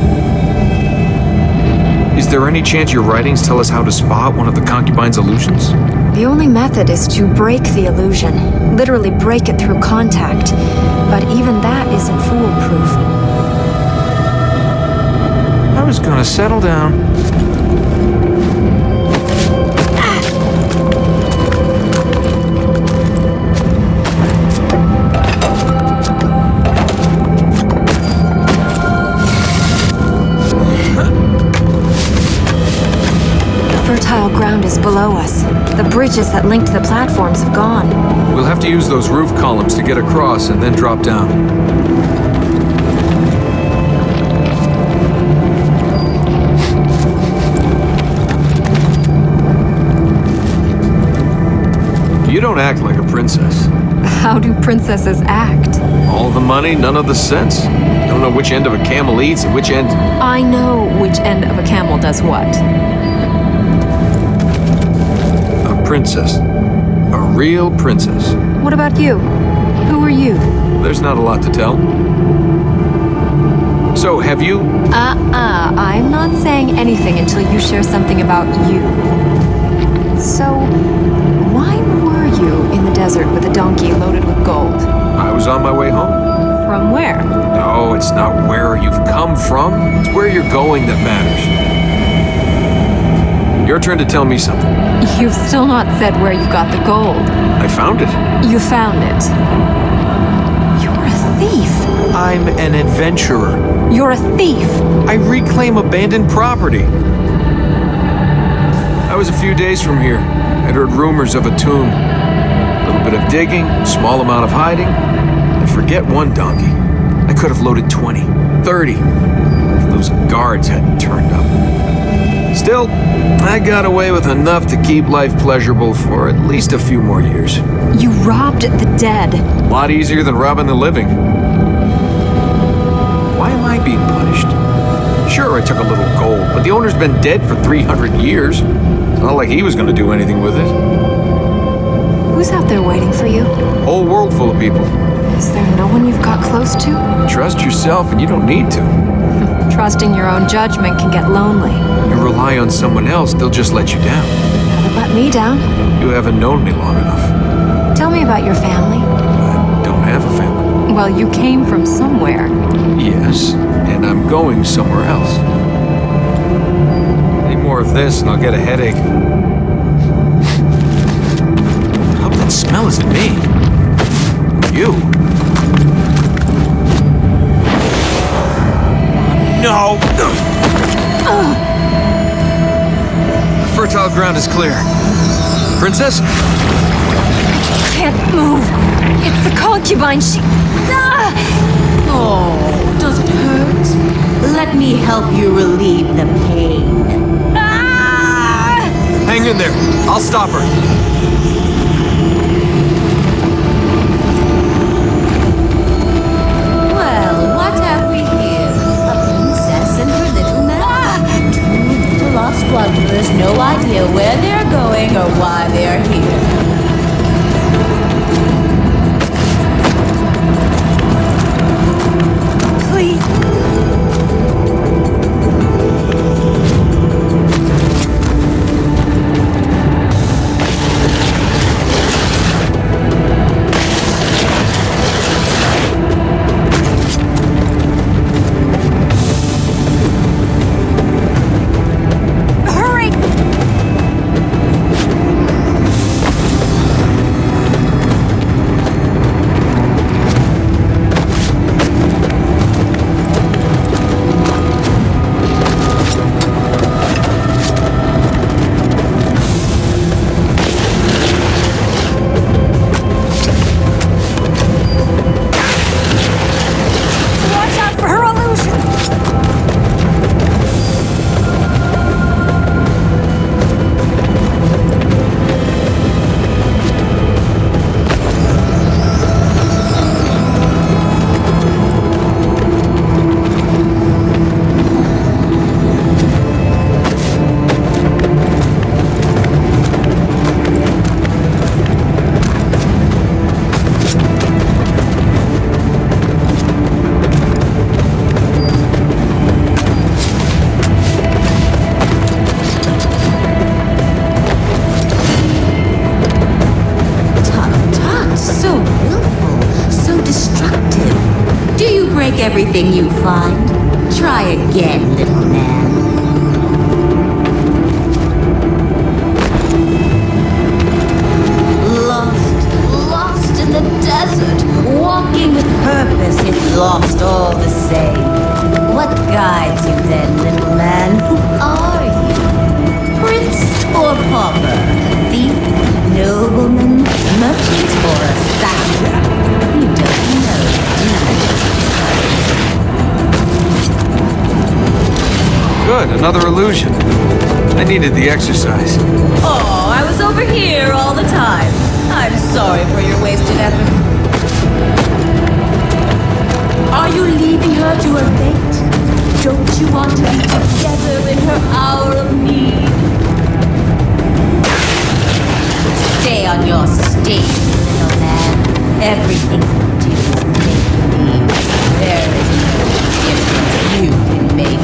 Is there any chance your writings tell us how to spot one of the concubine's illusions? The only method is to break the illusion, literally break it through contact. But even that isn't foolproof. I was gonna settle down. Ground is below us. The bridges that linked the platforms have gone. We'll have to use those roof columns to get across and then drop down. You don't act like a princess. How do princesses act? All the money, none of the sense. Don't know which end of a camel eats and which end... I know which end of a camel does what. Princess. A real princess. What about you? Who are you? There's not a lot to tell. So, have you... I'm not saying anything until you share something about you. So, why were you in the desert with a donkey loaded with gold? I was on my way home. From where? No, it's not where you've come from. It's where you're going that matters. Your turn to tell me something. You've still not said where you got the gold. I found it. You found it. You're a thief. I'm an adventurer. You're a thief. I reclaim abandoned property. I was a few days from here. I'd heard rumors of a tomb. A little bit of digging, small amount of hiding. And forget one donkey. I could have loaded 20, 30. If those guards hadn't turned up. Still, I got away with enough to keep life pleasurable for at least a few more years. You robbed the dead. A lot easier than robbing the living. Why am I being punished? Sure, I took a little gold, but the owner's been dead for 300 years. It's not like he was going to do anything with it. Who's out there waiting for you? Whole world full of people. Is there no one you've got close to? Trust yourself and you don't need to. Trusting your own judgment can get lonely. You rely on someone else, they'll just let you down. Haven't let me down. You haven't known me long enough. Tell me about your family. I don't have a family. Well, you came from somewhere. Yes, and I'm going somewhere else. Any more of this and I'll get a headache. I hope that smell isn't me. You. No! The fertile ground is clear. Princess? Can't move. It's the concubine. She... Oh, does it hurt? Let me help you relieve the pain. Ah! Hang in there. I'll stop her. Well, what have we here? A princess and her little man. Two little lost wanderers, no idea where they're going or why they're here. Please. Hurry! Watch out for her illusion! Tut, so willful, so destructive. Do you break everything you find? Try again, little man. Lost in the desert, walking with purpose, yet lost all the same. What guides you then, little man? Who are you? Prince or pauper? Thief, nobleman, merchant, or assassin? You don't know, do you? Good, another illusion. I needed the exercise. Oh, I was over here all the time. I'm sorry for your wasted effort. Are you leaving her to her fate? Don't you want to be together in her hour of need? Stay on your stage, little man. Everything you do is make-believe. There is no difference you can make.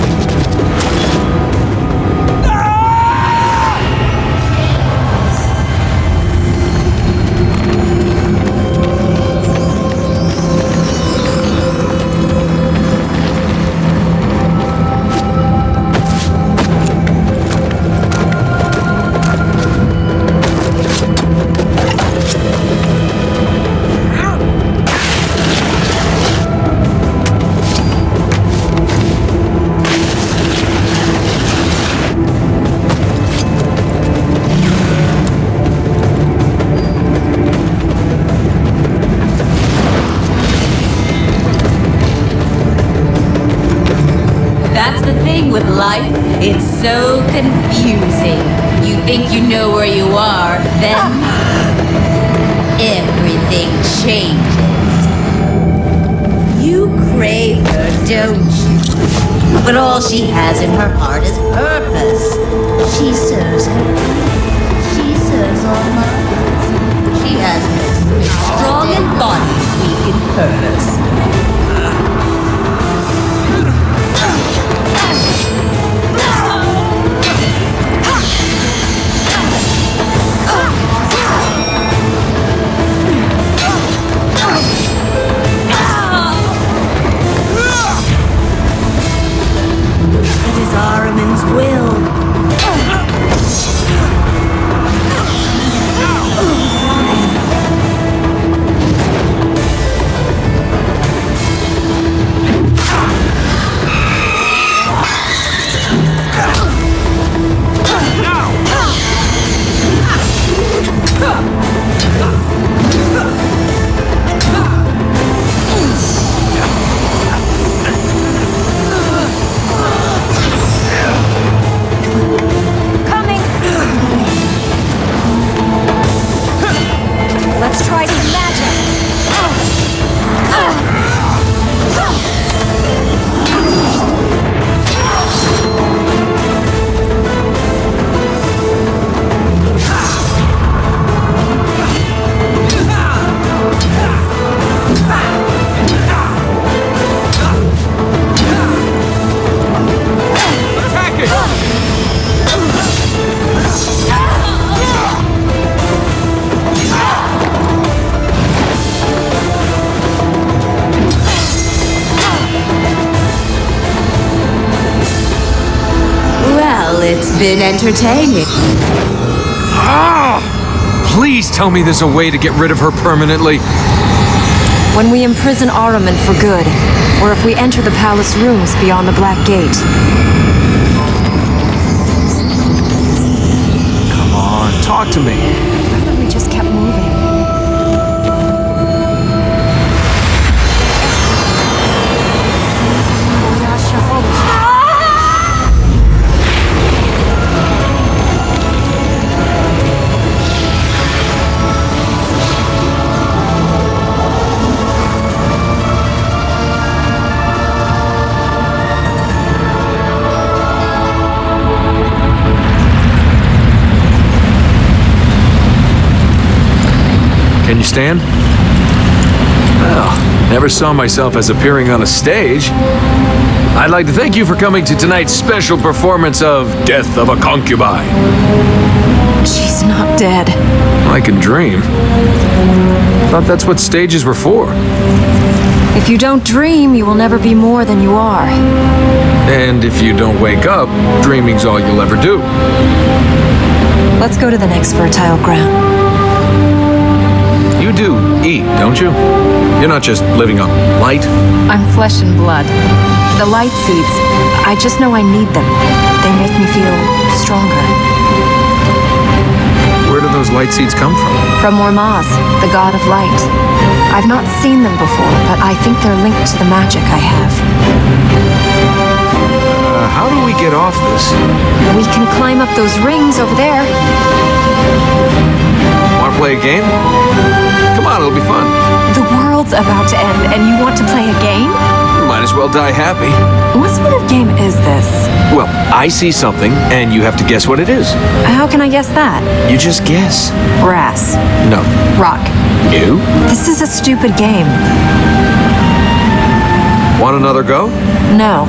That's the thing with life. It's so confusing. You think you know where you are, then everything changes. You crave her, don't you? But all she has in her heart is purpose. She serves her. She serves all minds. She has no strong and body weak in purpose. It is Ahriman's will. been entertaining. Ah! Please tell me there's a way to get rid of her permanently. When we imprison Ahriman for good, or if we enter the palace rooms beyond the Black Gate. Come on, talk to me. Why don't we just kept moving? Can you stand? Well, never saw myself as appearing on a stage. I'd like to thank you for coming to tonight's special performance of Death of a Concubine. She's not dead. I can dream. Thought that's what stages were for. If you don't dream, you will never be more than you are. And if you don't wake up, dreaming's all you'll ever do. Let's go to the next fertile ground. You do eat, don't you? You're not just living on light. I'm flesh and blood. The light seeds, I just know I need them. They make me feel stronger. Where do those light seeds come from? From Ormaz, the god of light. I've not seen them before, but I think they're linked to the magic I have. How do we get off this? We can climb up those rings over there. Want to play a game? Come on, it'll be fun. The world's about to end, and you want to play a game? Might as well die happy. What sort of game is this? Well, I see something, and you have to guess what it is. How can I guess that? You just guess. Brass. No. Rock. You? This is a stupid game. Want another go? No.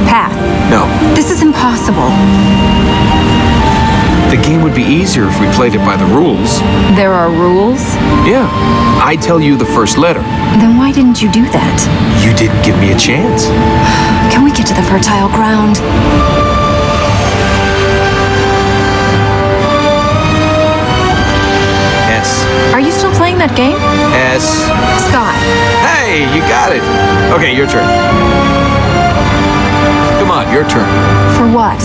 Path. No. This is impossible. The game would be easier if we played it by the rules. There are rules? Yeah. I tell you the first letter. Then why didn't you do that? You didn't give me a chance. Can we get to the fertile ground? S. Are you still playing that game? S. Sky. Hey, you got it. Okay, your turn. Come on, your turn. For what?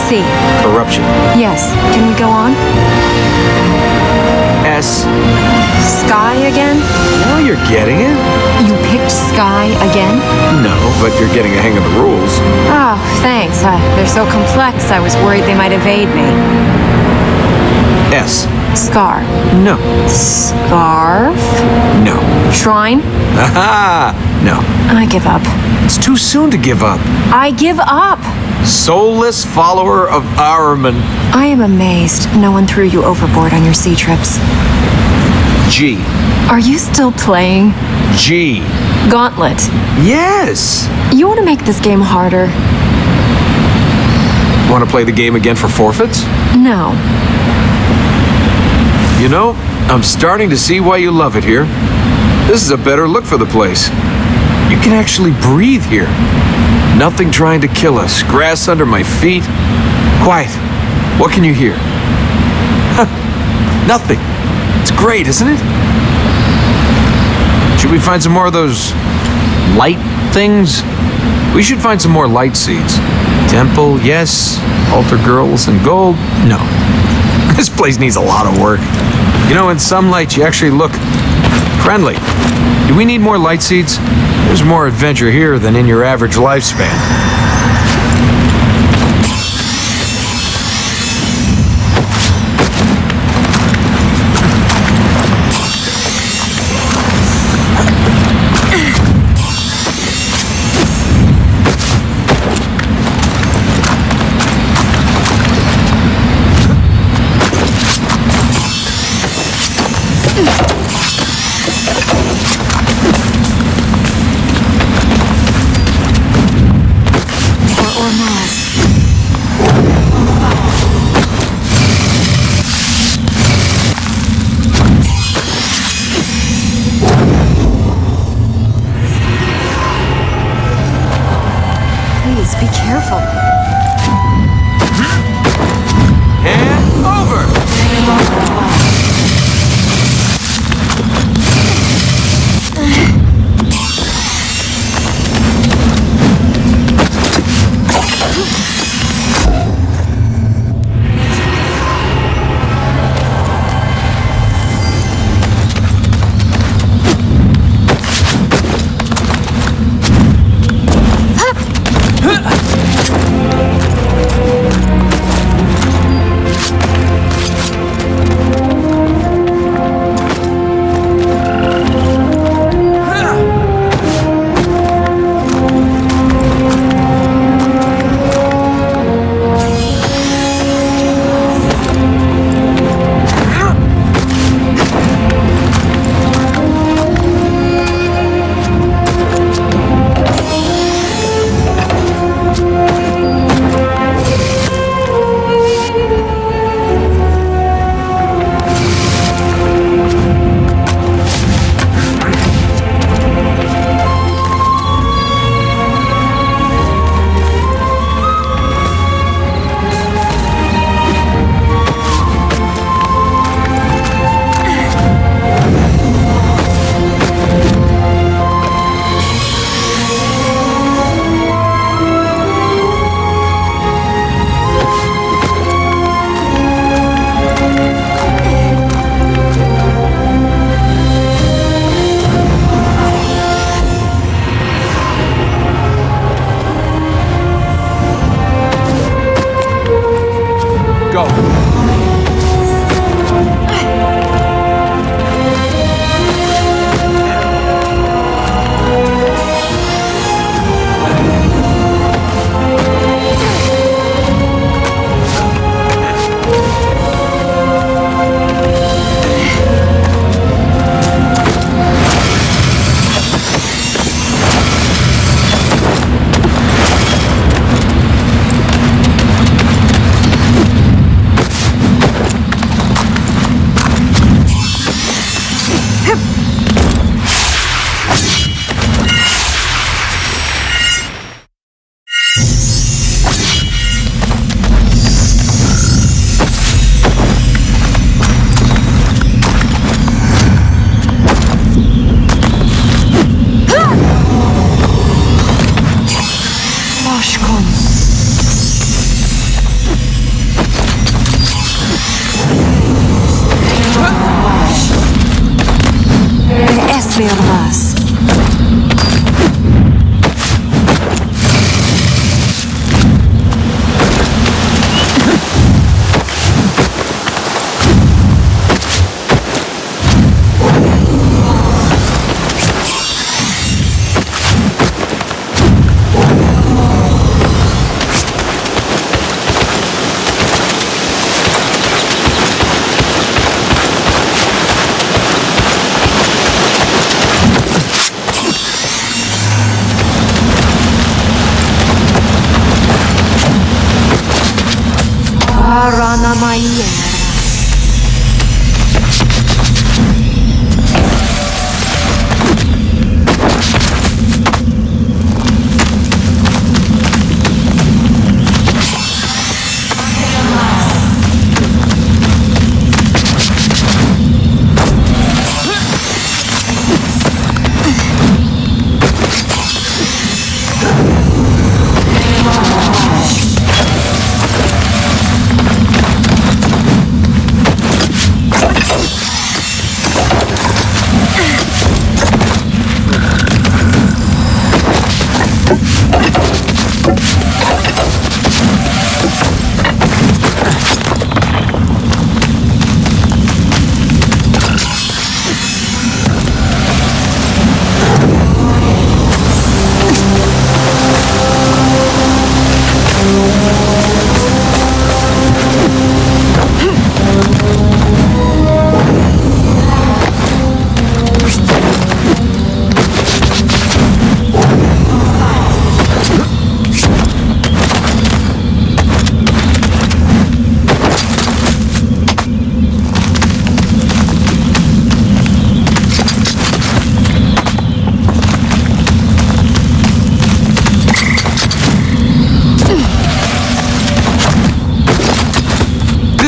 C. Corruption. Yes. Can we go on? S. Sky again? Now you're getting it. You picked Sky again? No, but you're getting a hang of the rules. Oh, thanks. They're so complex, I was worried they might evade me. S. Scar. No. Scarf? No. Shrine? Aha! No. I give up. It's too soon to give up. I give up! Soulless follower of Ahriman. I am amazed no one threw you overboard on your sea trips. G. Are you still playing? G. Gauntlet. Yes! You want to make this game harder? Want to play the game again for forfeits? No. You know, I'm starting to see why you love it here. This is a better look for the place. You can actually breathe here. Nothing trying to kill us. Grass under my feet. Quiet. What can you hear? Huh. Nothing. It's great, isn't it? Should we find some more of those light things? We should find some more light seeds. Temple, yes. Altar girls and gold, no. This place needs a lot of work. You know, in some lights you actually look friendly. Do we need more light seeds? There's more adventure here than in your average lifespan. Please be careful. And over!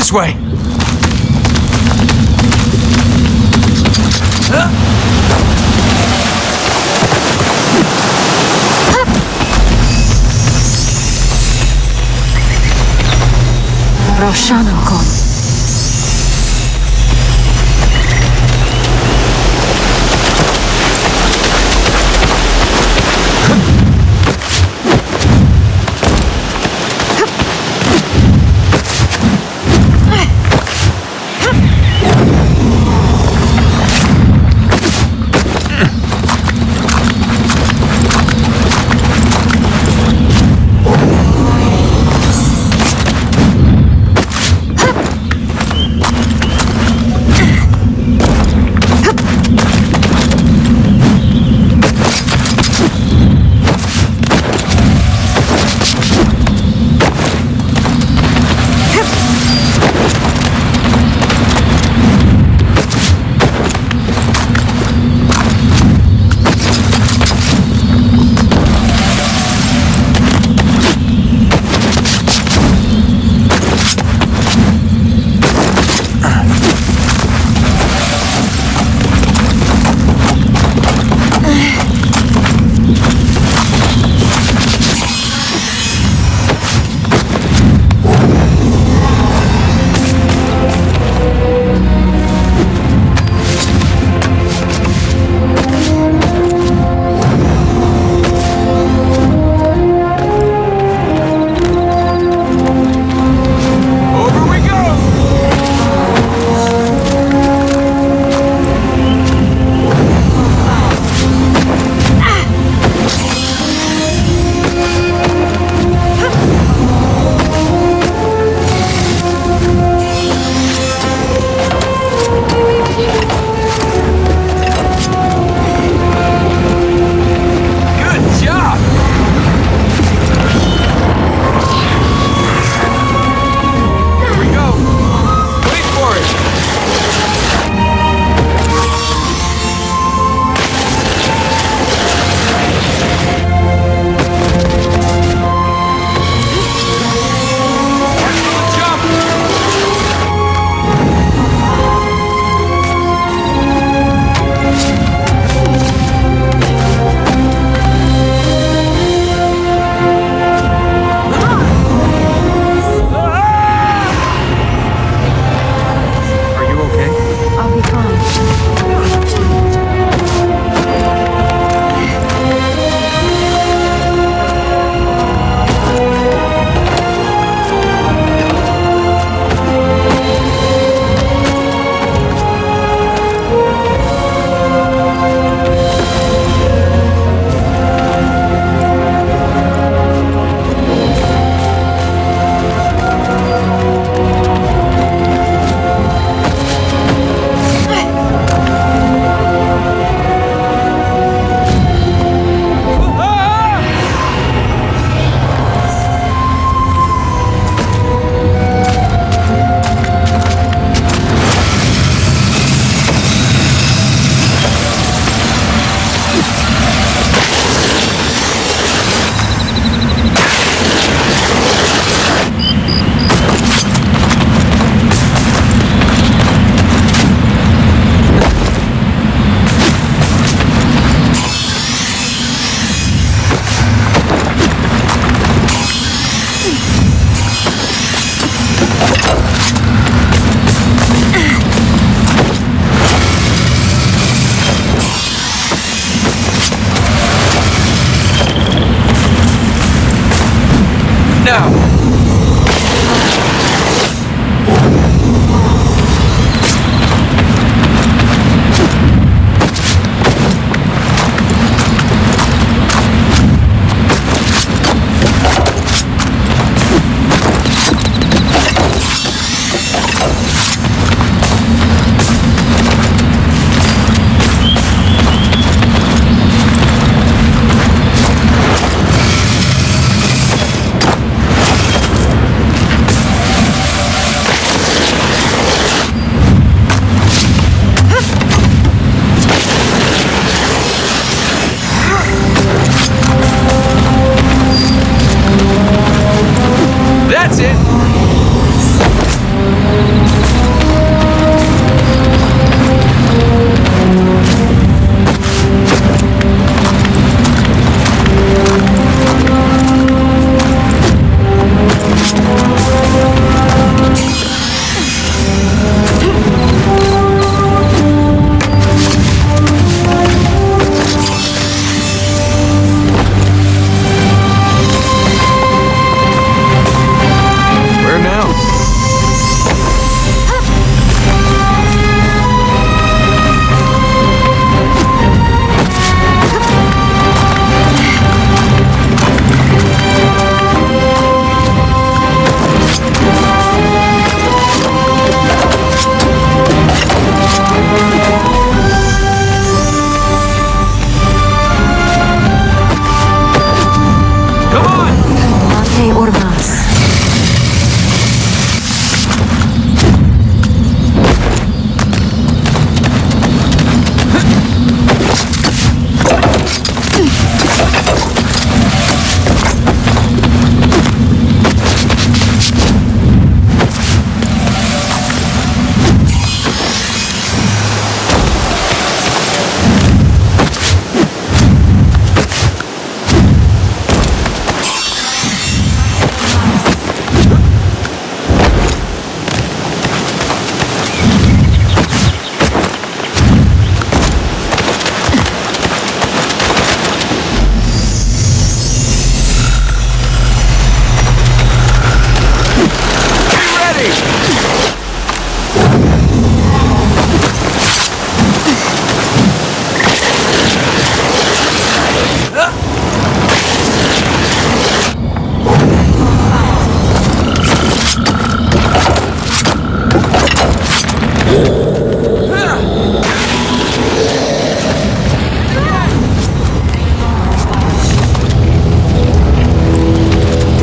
This way. Roshanokon.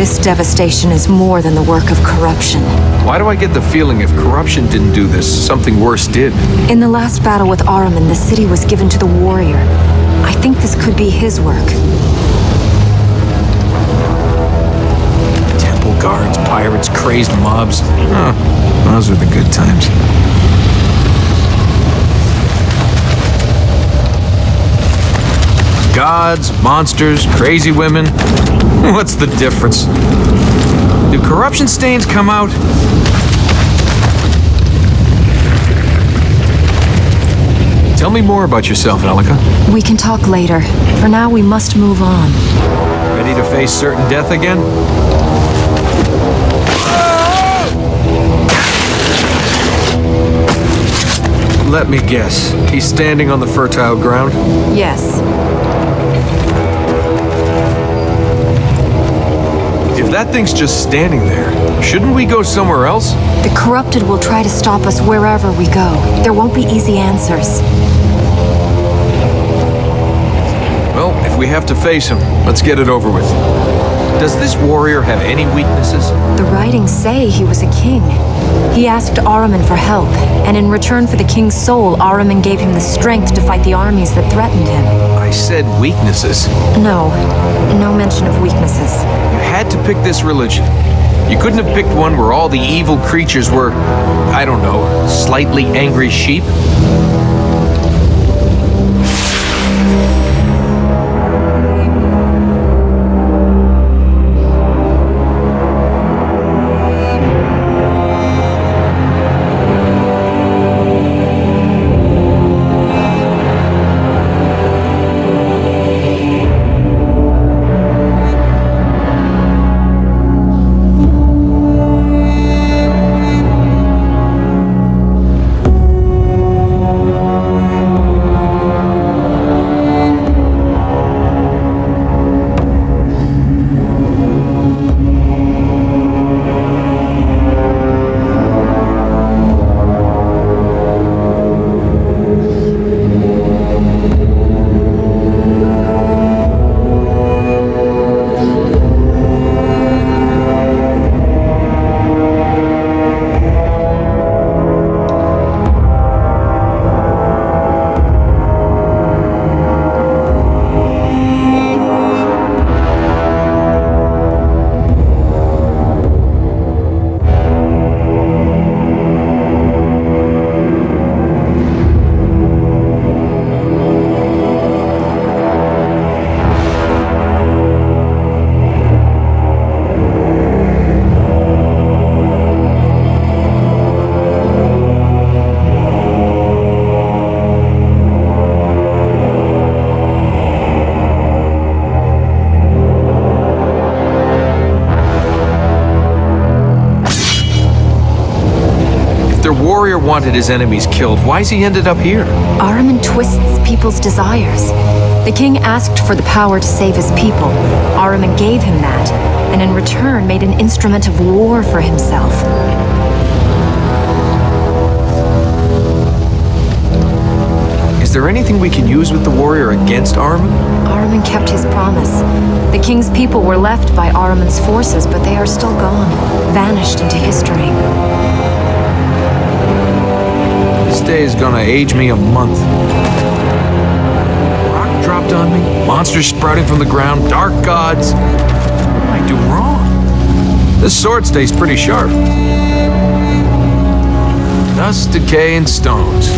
This devastation is more than the work of corruption. Why do I get the feeling if corruption didn't do this, something worse did? In the last battle with Ahriman, the city was given to the warrior. I think this could be his work. Temple guards, pirates, crazed mobs. Huh, those are the good times. Gods, monsters, crazy women. What's the difference? Do corruption stains come out? Tell me more about yourself, Elika. We can talk later. For now, we must move on. Ready to face certain death again? Let me guess. He's standing on the fertile ground? Yes. If that thing's just standing there, shouldn't we go somewhere else? The corrupted will try to stop us wherever we go. There won't be easy answers. Well, if we have to face him, let's get it over with. Does this warrior have any weaknesses? The writings say he was a king. He asked Ahriman for help, and in return for the king's soul, Ahriman gave him the strength to fight the armies that threatened him. I said weaknesses. No mention of weaknesses. You had to pick this religion. You couldn't have picked one where all the evil creatures were, I don't know, slightly angry sheep? Warrior wanted his enemies killed. Why's he ended up here? Ahriman twists people's desires. The king asked for the power to save his people. Ahriman gave him that, and in return made an instrument of war for himself. Is there anything we can use with the warrior against Ahriman? Ahriman kept his promise. The king's people were left by Ahriman's forces, but they are still gone, vanished into history. This day is gonna age me a month. Rock dropped on me, monsters sprouting from the ground, dark gods. What did I do wrong? This sword stays pretty sharp. Dust, decay, and stones.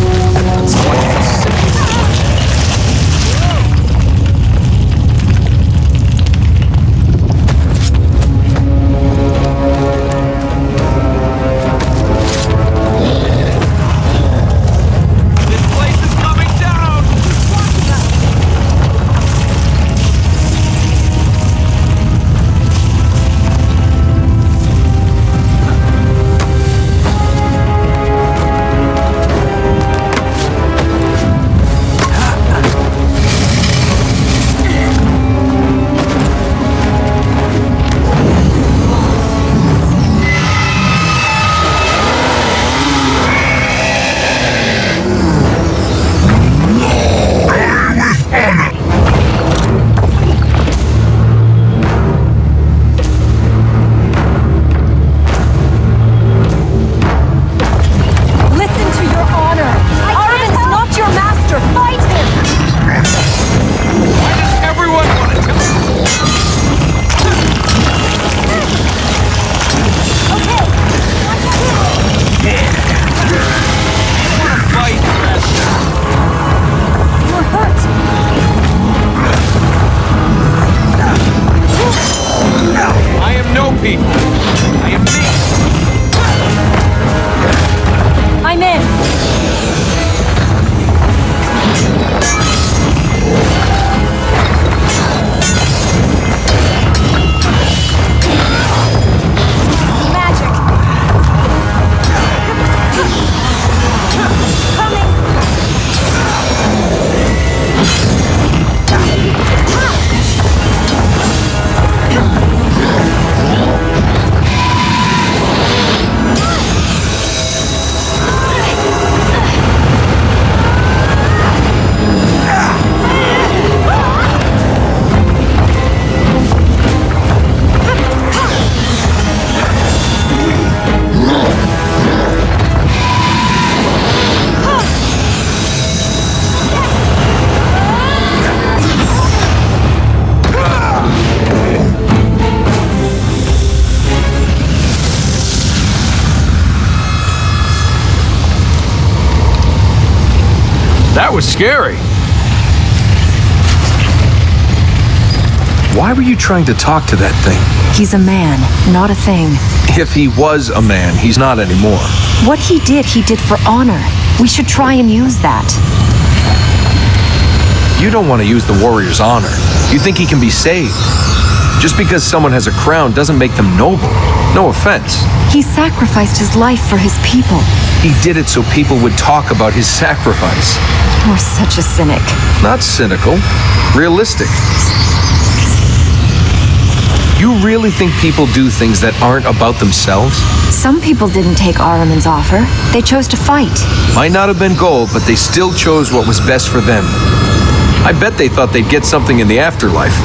was scary. Why were you trying to talk to that thing? He's a man, not a thing. If he was a man, he's not anymore. What he did for honor. We should try and use that. You don't want to use the warrior's honor. You think he can be saved. Just because someone has a crown doesn't make them noble. No offense. He sacrificed his life for his people. He did it so people would talk about his sacrifice. You're such a cynic. Not cynical, realistic. You really think people do things that aren't about themselves? Some people didn't take Ahriman's offer. They chose to fight. Might not have been gold, but they still chose what was best for them. I bet they thought they'd get something in the afterlife.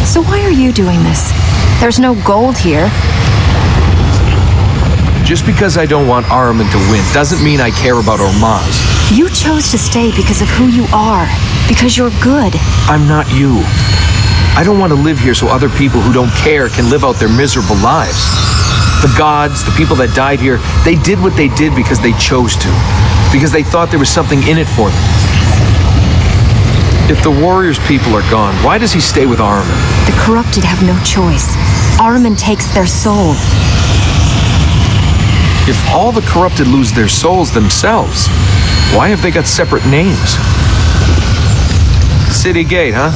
So why are you doing this? There's no gold here. Just because I don't want Ahriman to win doesn't mean I care about Ormaz. You chose to stay because of who you are. Because you're good. I'm not you. I don't want to live here so other people who don't care can live out their miserable lives. The gods, the people that died here, they did what they did because they chose to. Because they thought there was something in it for them. If the warrior's people are gone, why does he stay with Ahriman? The corrupted have no choice. Ahriman takes their soul. If all the corrupted lose their souls themselves, why have they got separate names? City gate, huh?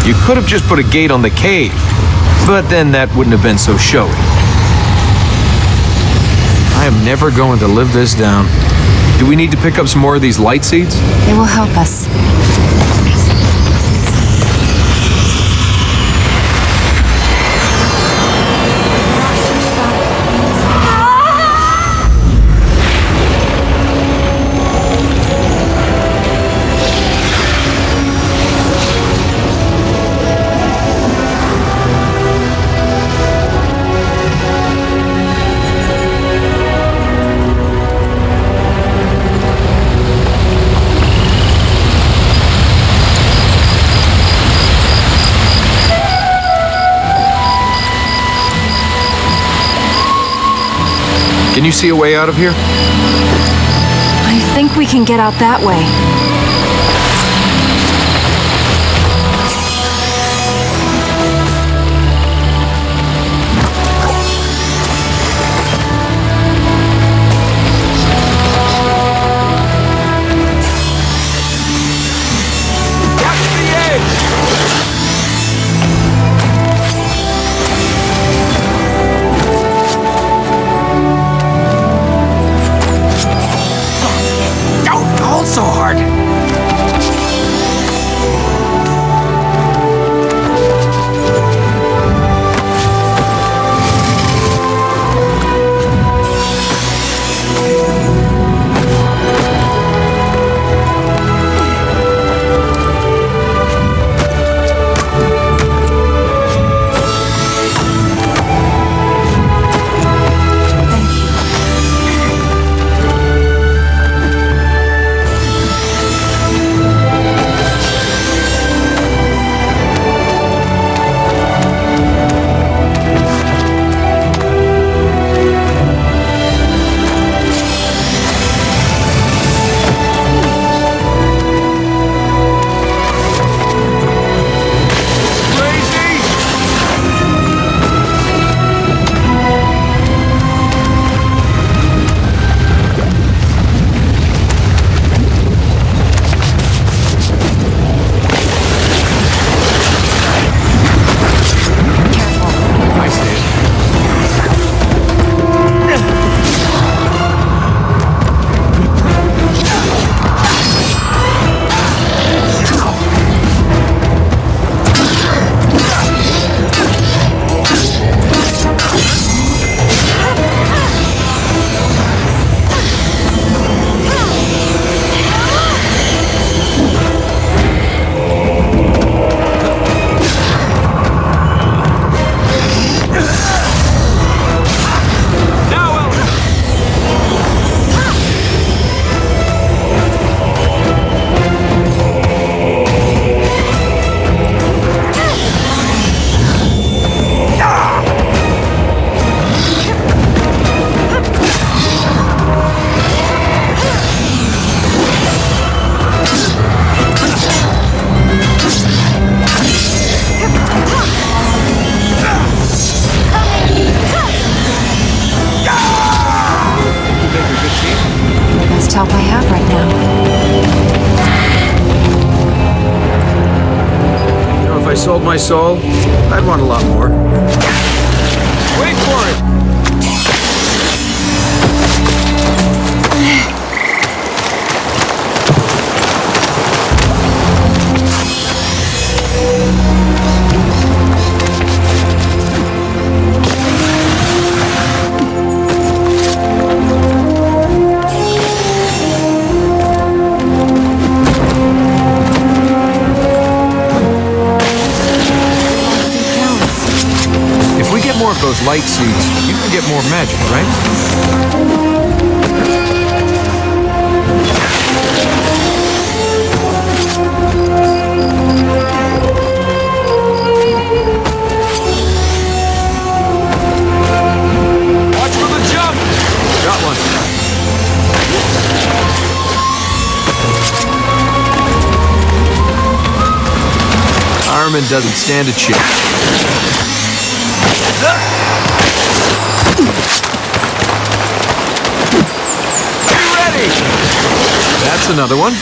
You could have just put a gate on the cave, but then that wouldn't have been so showy. I am never going to live this down. Do we need to pick up some more of these light seeds? They will help us. Can you see a way out of here? I think we can get out that way. So hard. sold my soul, I'd want a lot more. Wait for it! More of those light seeds, you can get more magic, right? Watch for the jump! Got one. Armin doesn't stand a chance. Be ready! That's another one.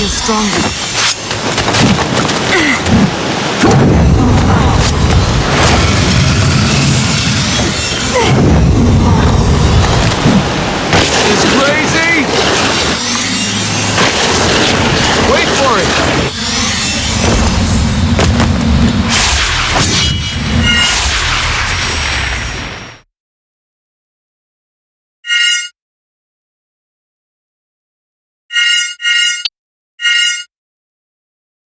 Stronger. It's crazy! Wait for it!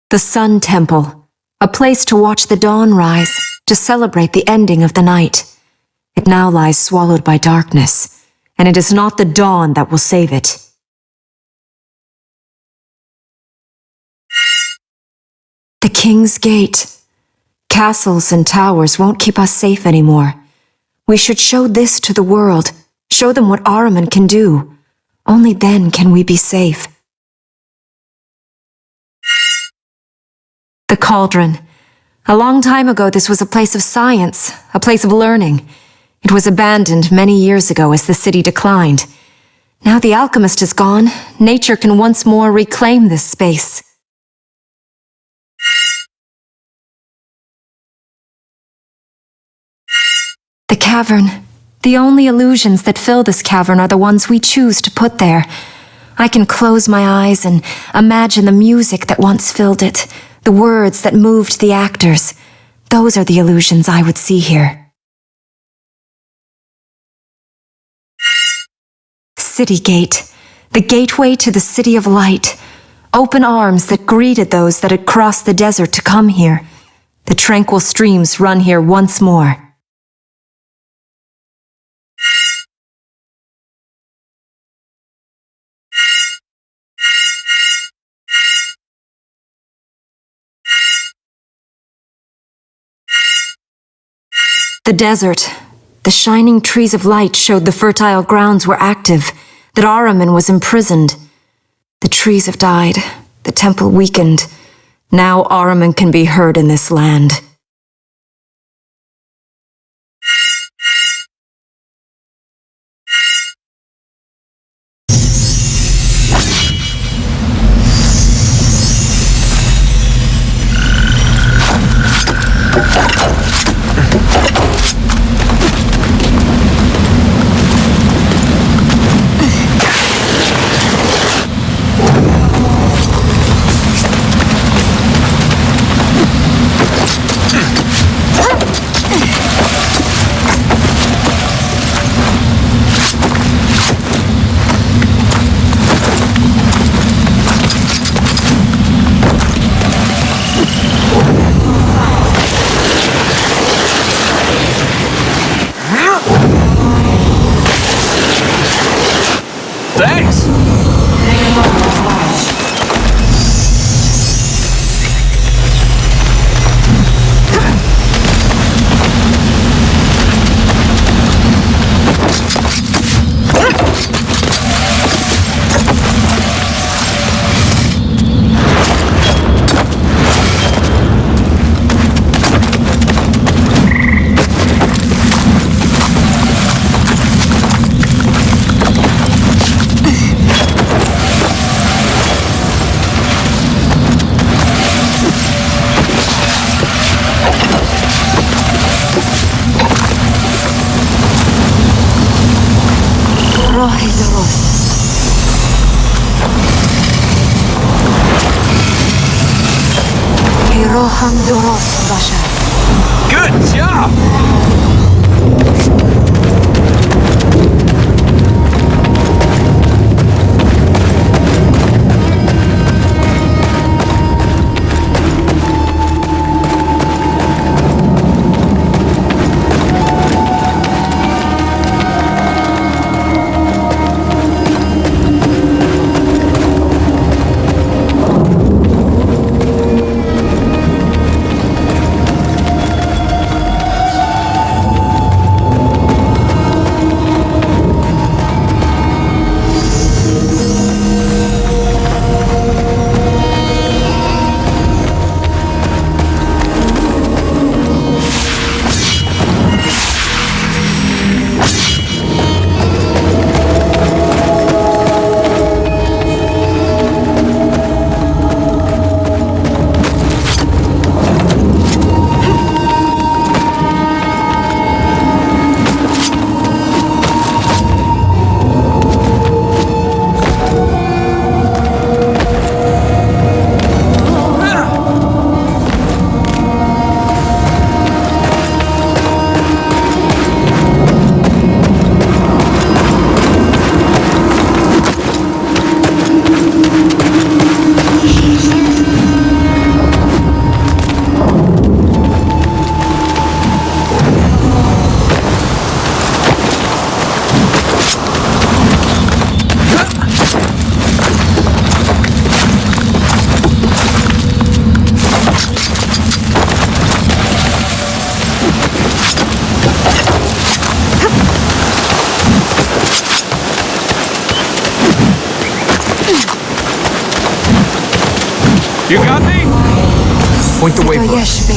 The Sun Temple, a place to watch the dawn rise, to celebrate the ending of the night. It now lies swallowed by darkness, and it is not the dawn that will save it. The King's Gate. Castles and towers won't keep us safe anymore. We should show this to the world, show them what Ahriman can do. Only then can we be safe. The Cauldron. A long time ago, this was a place of science, a place of learning. It was abandoned many years ago as the city declined. Now the alchemist is gone, nature can once more reclaim this space. The cavern. The only illusions that fill this cavern are the ones we choose to put there. I can close my eyes and imagine the music that once filled it, the words that moved the actors. Those are the illusions I would see here. City Gate, the gateway to the City of Light. Open arms that greeted those that had crossed the desert to come here. The tranquil streams run here once more. The desert, the shining trees of light showed the fertile grounds were active, that Ahriman was imprisoned. The trees have died, the temple weakened. Now Ahriman can be heard in this land. Thanks! Good job! You got me? Point the way first.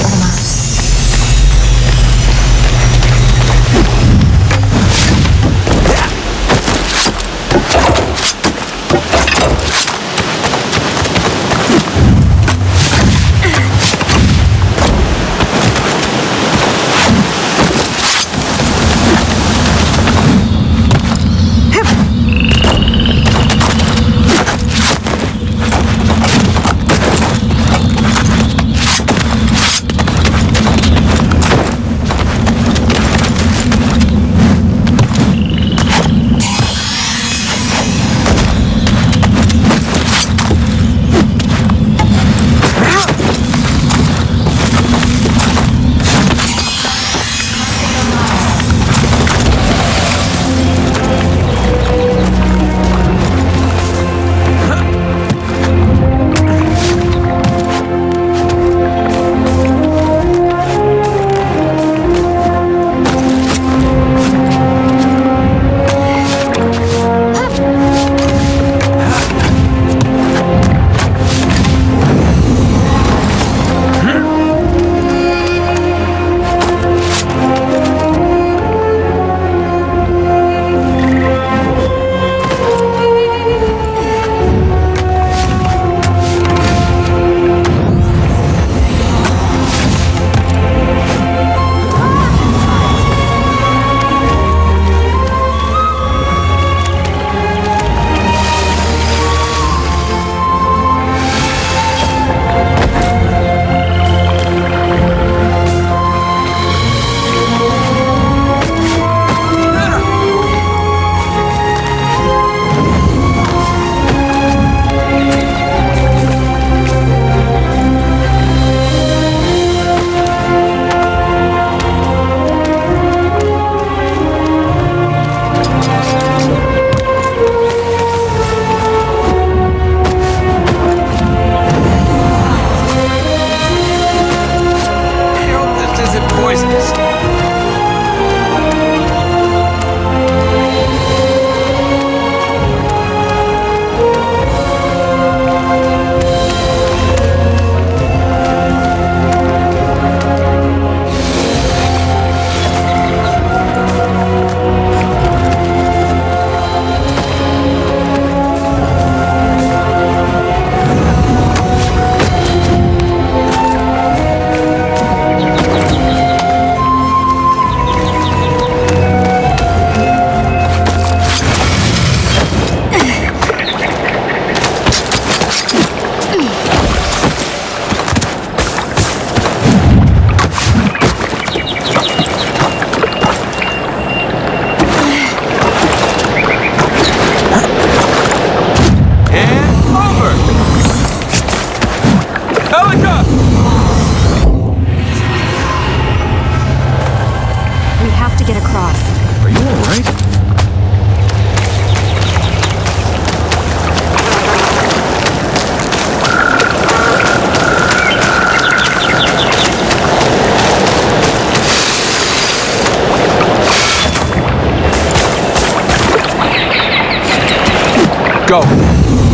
Go.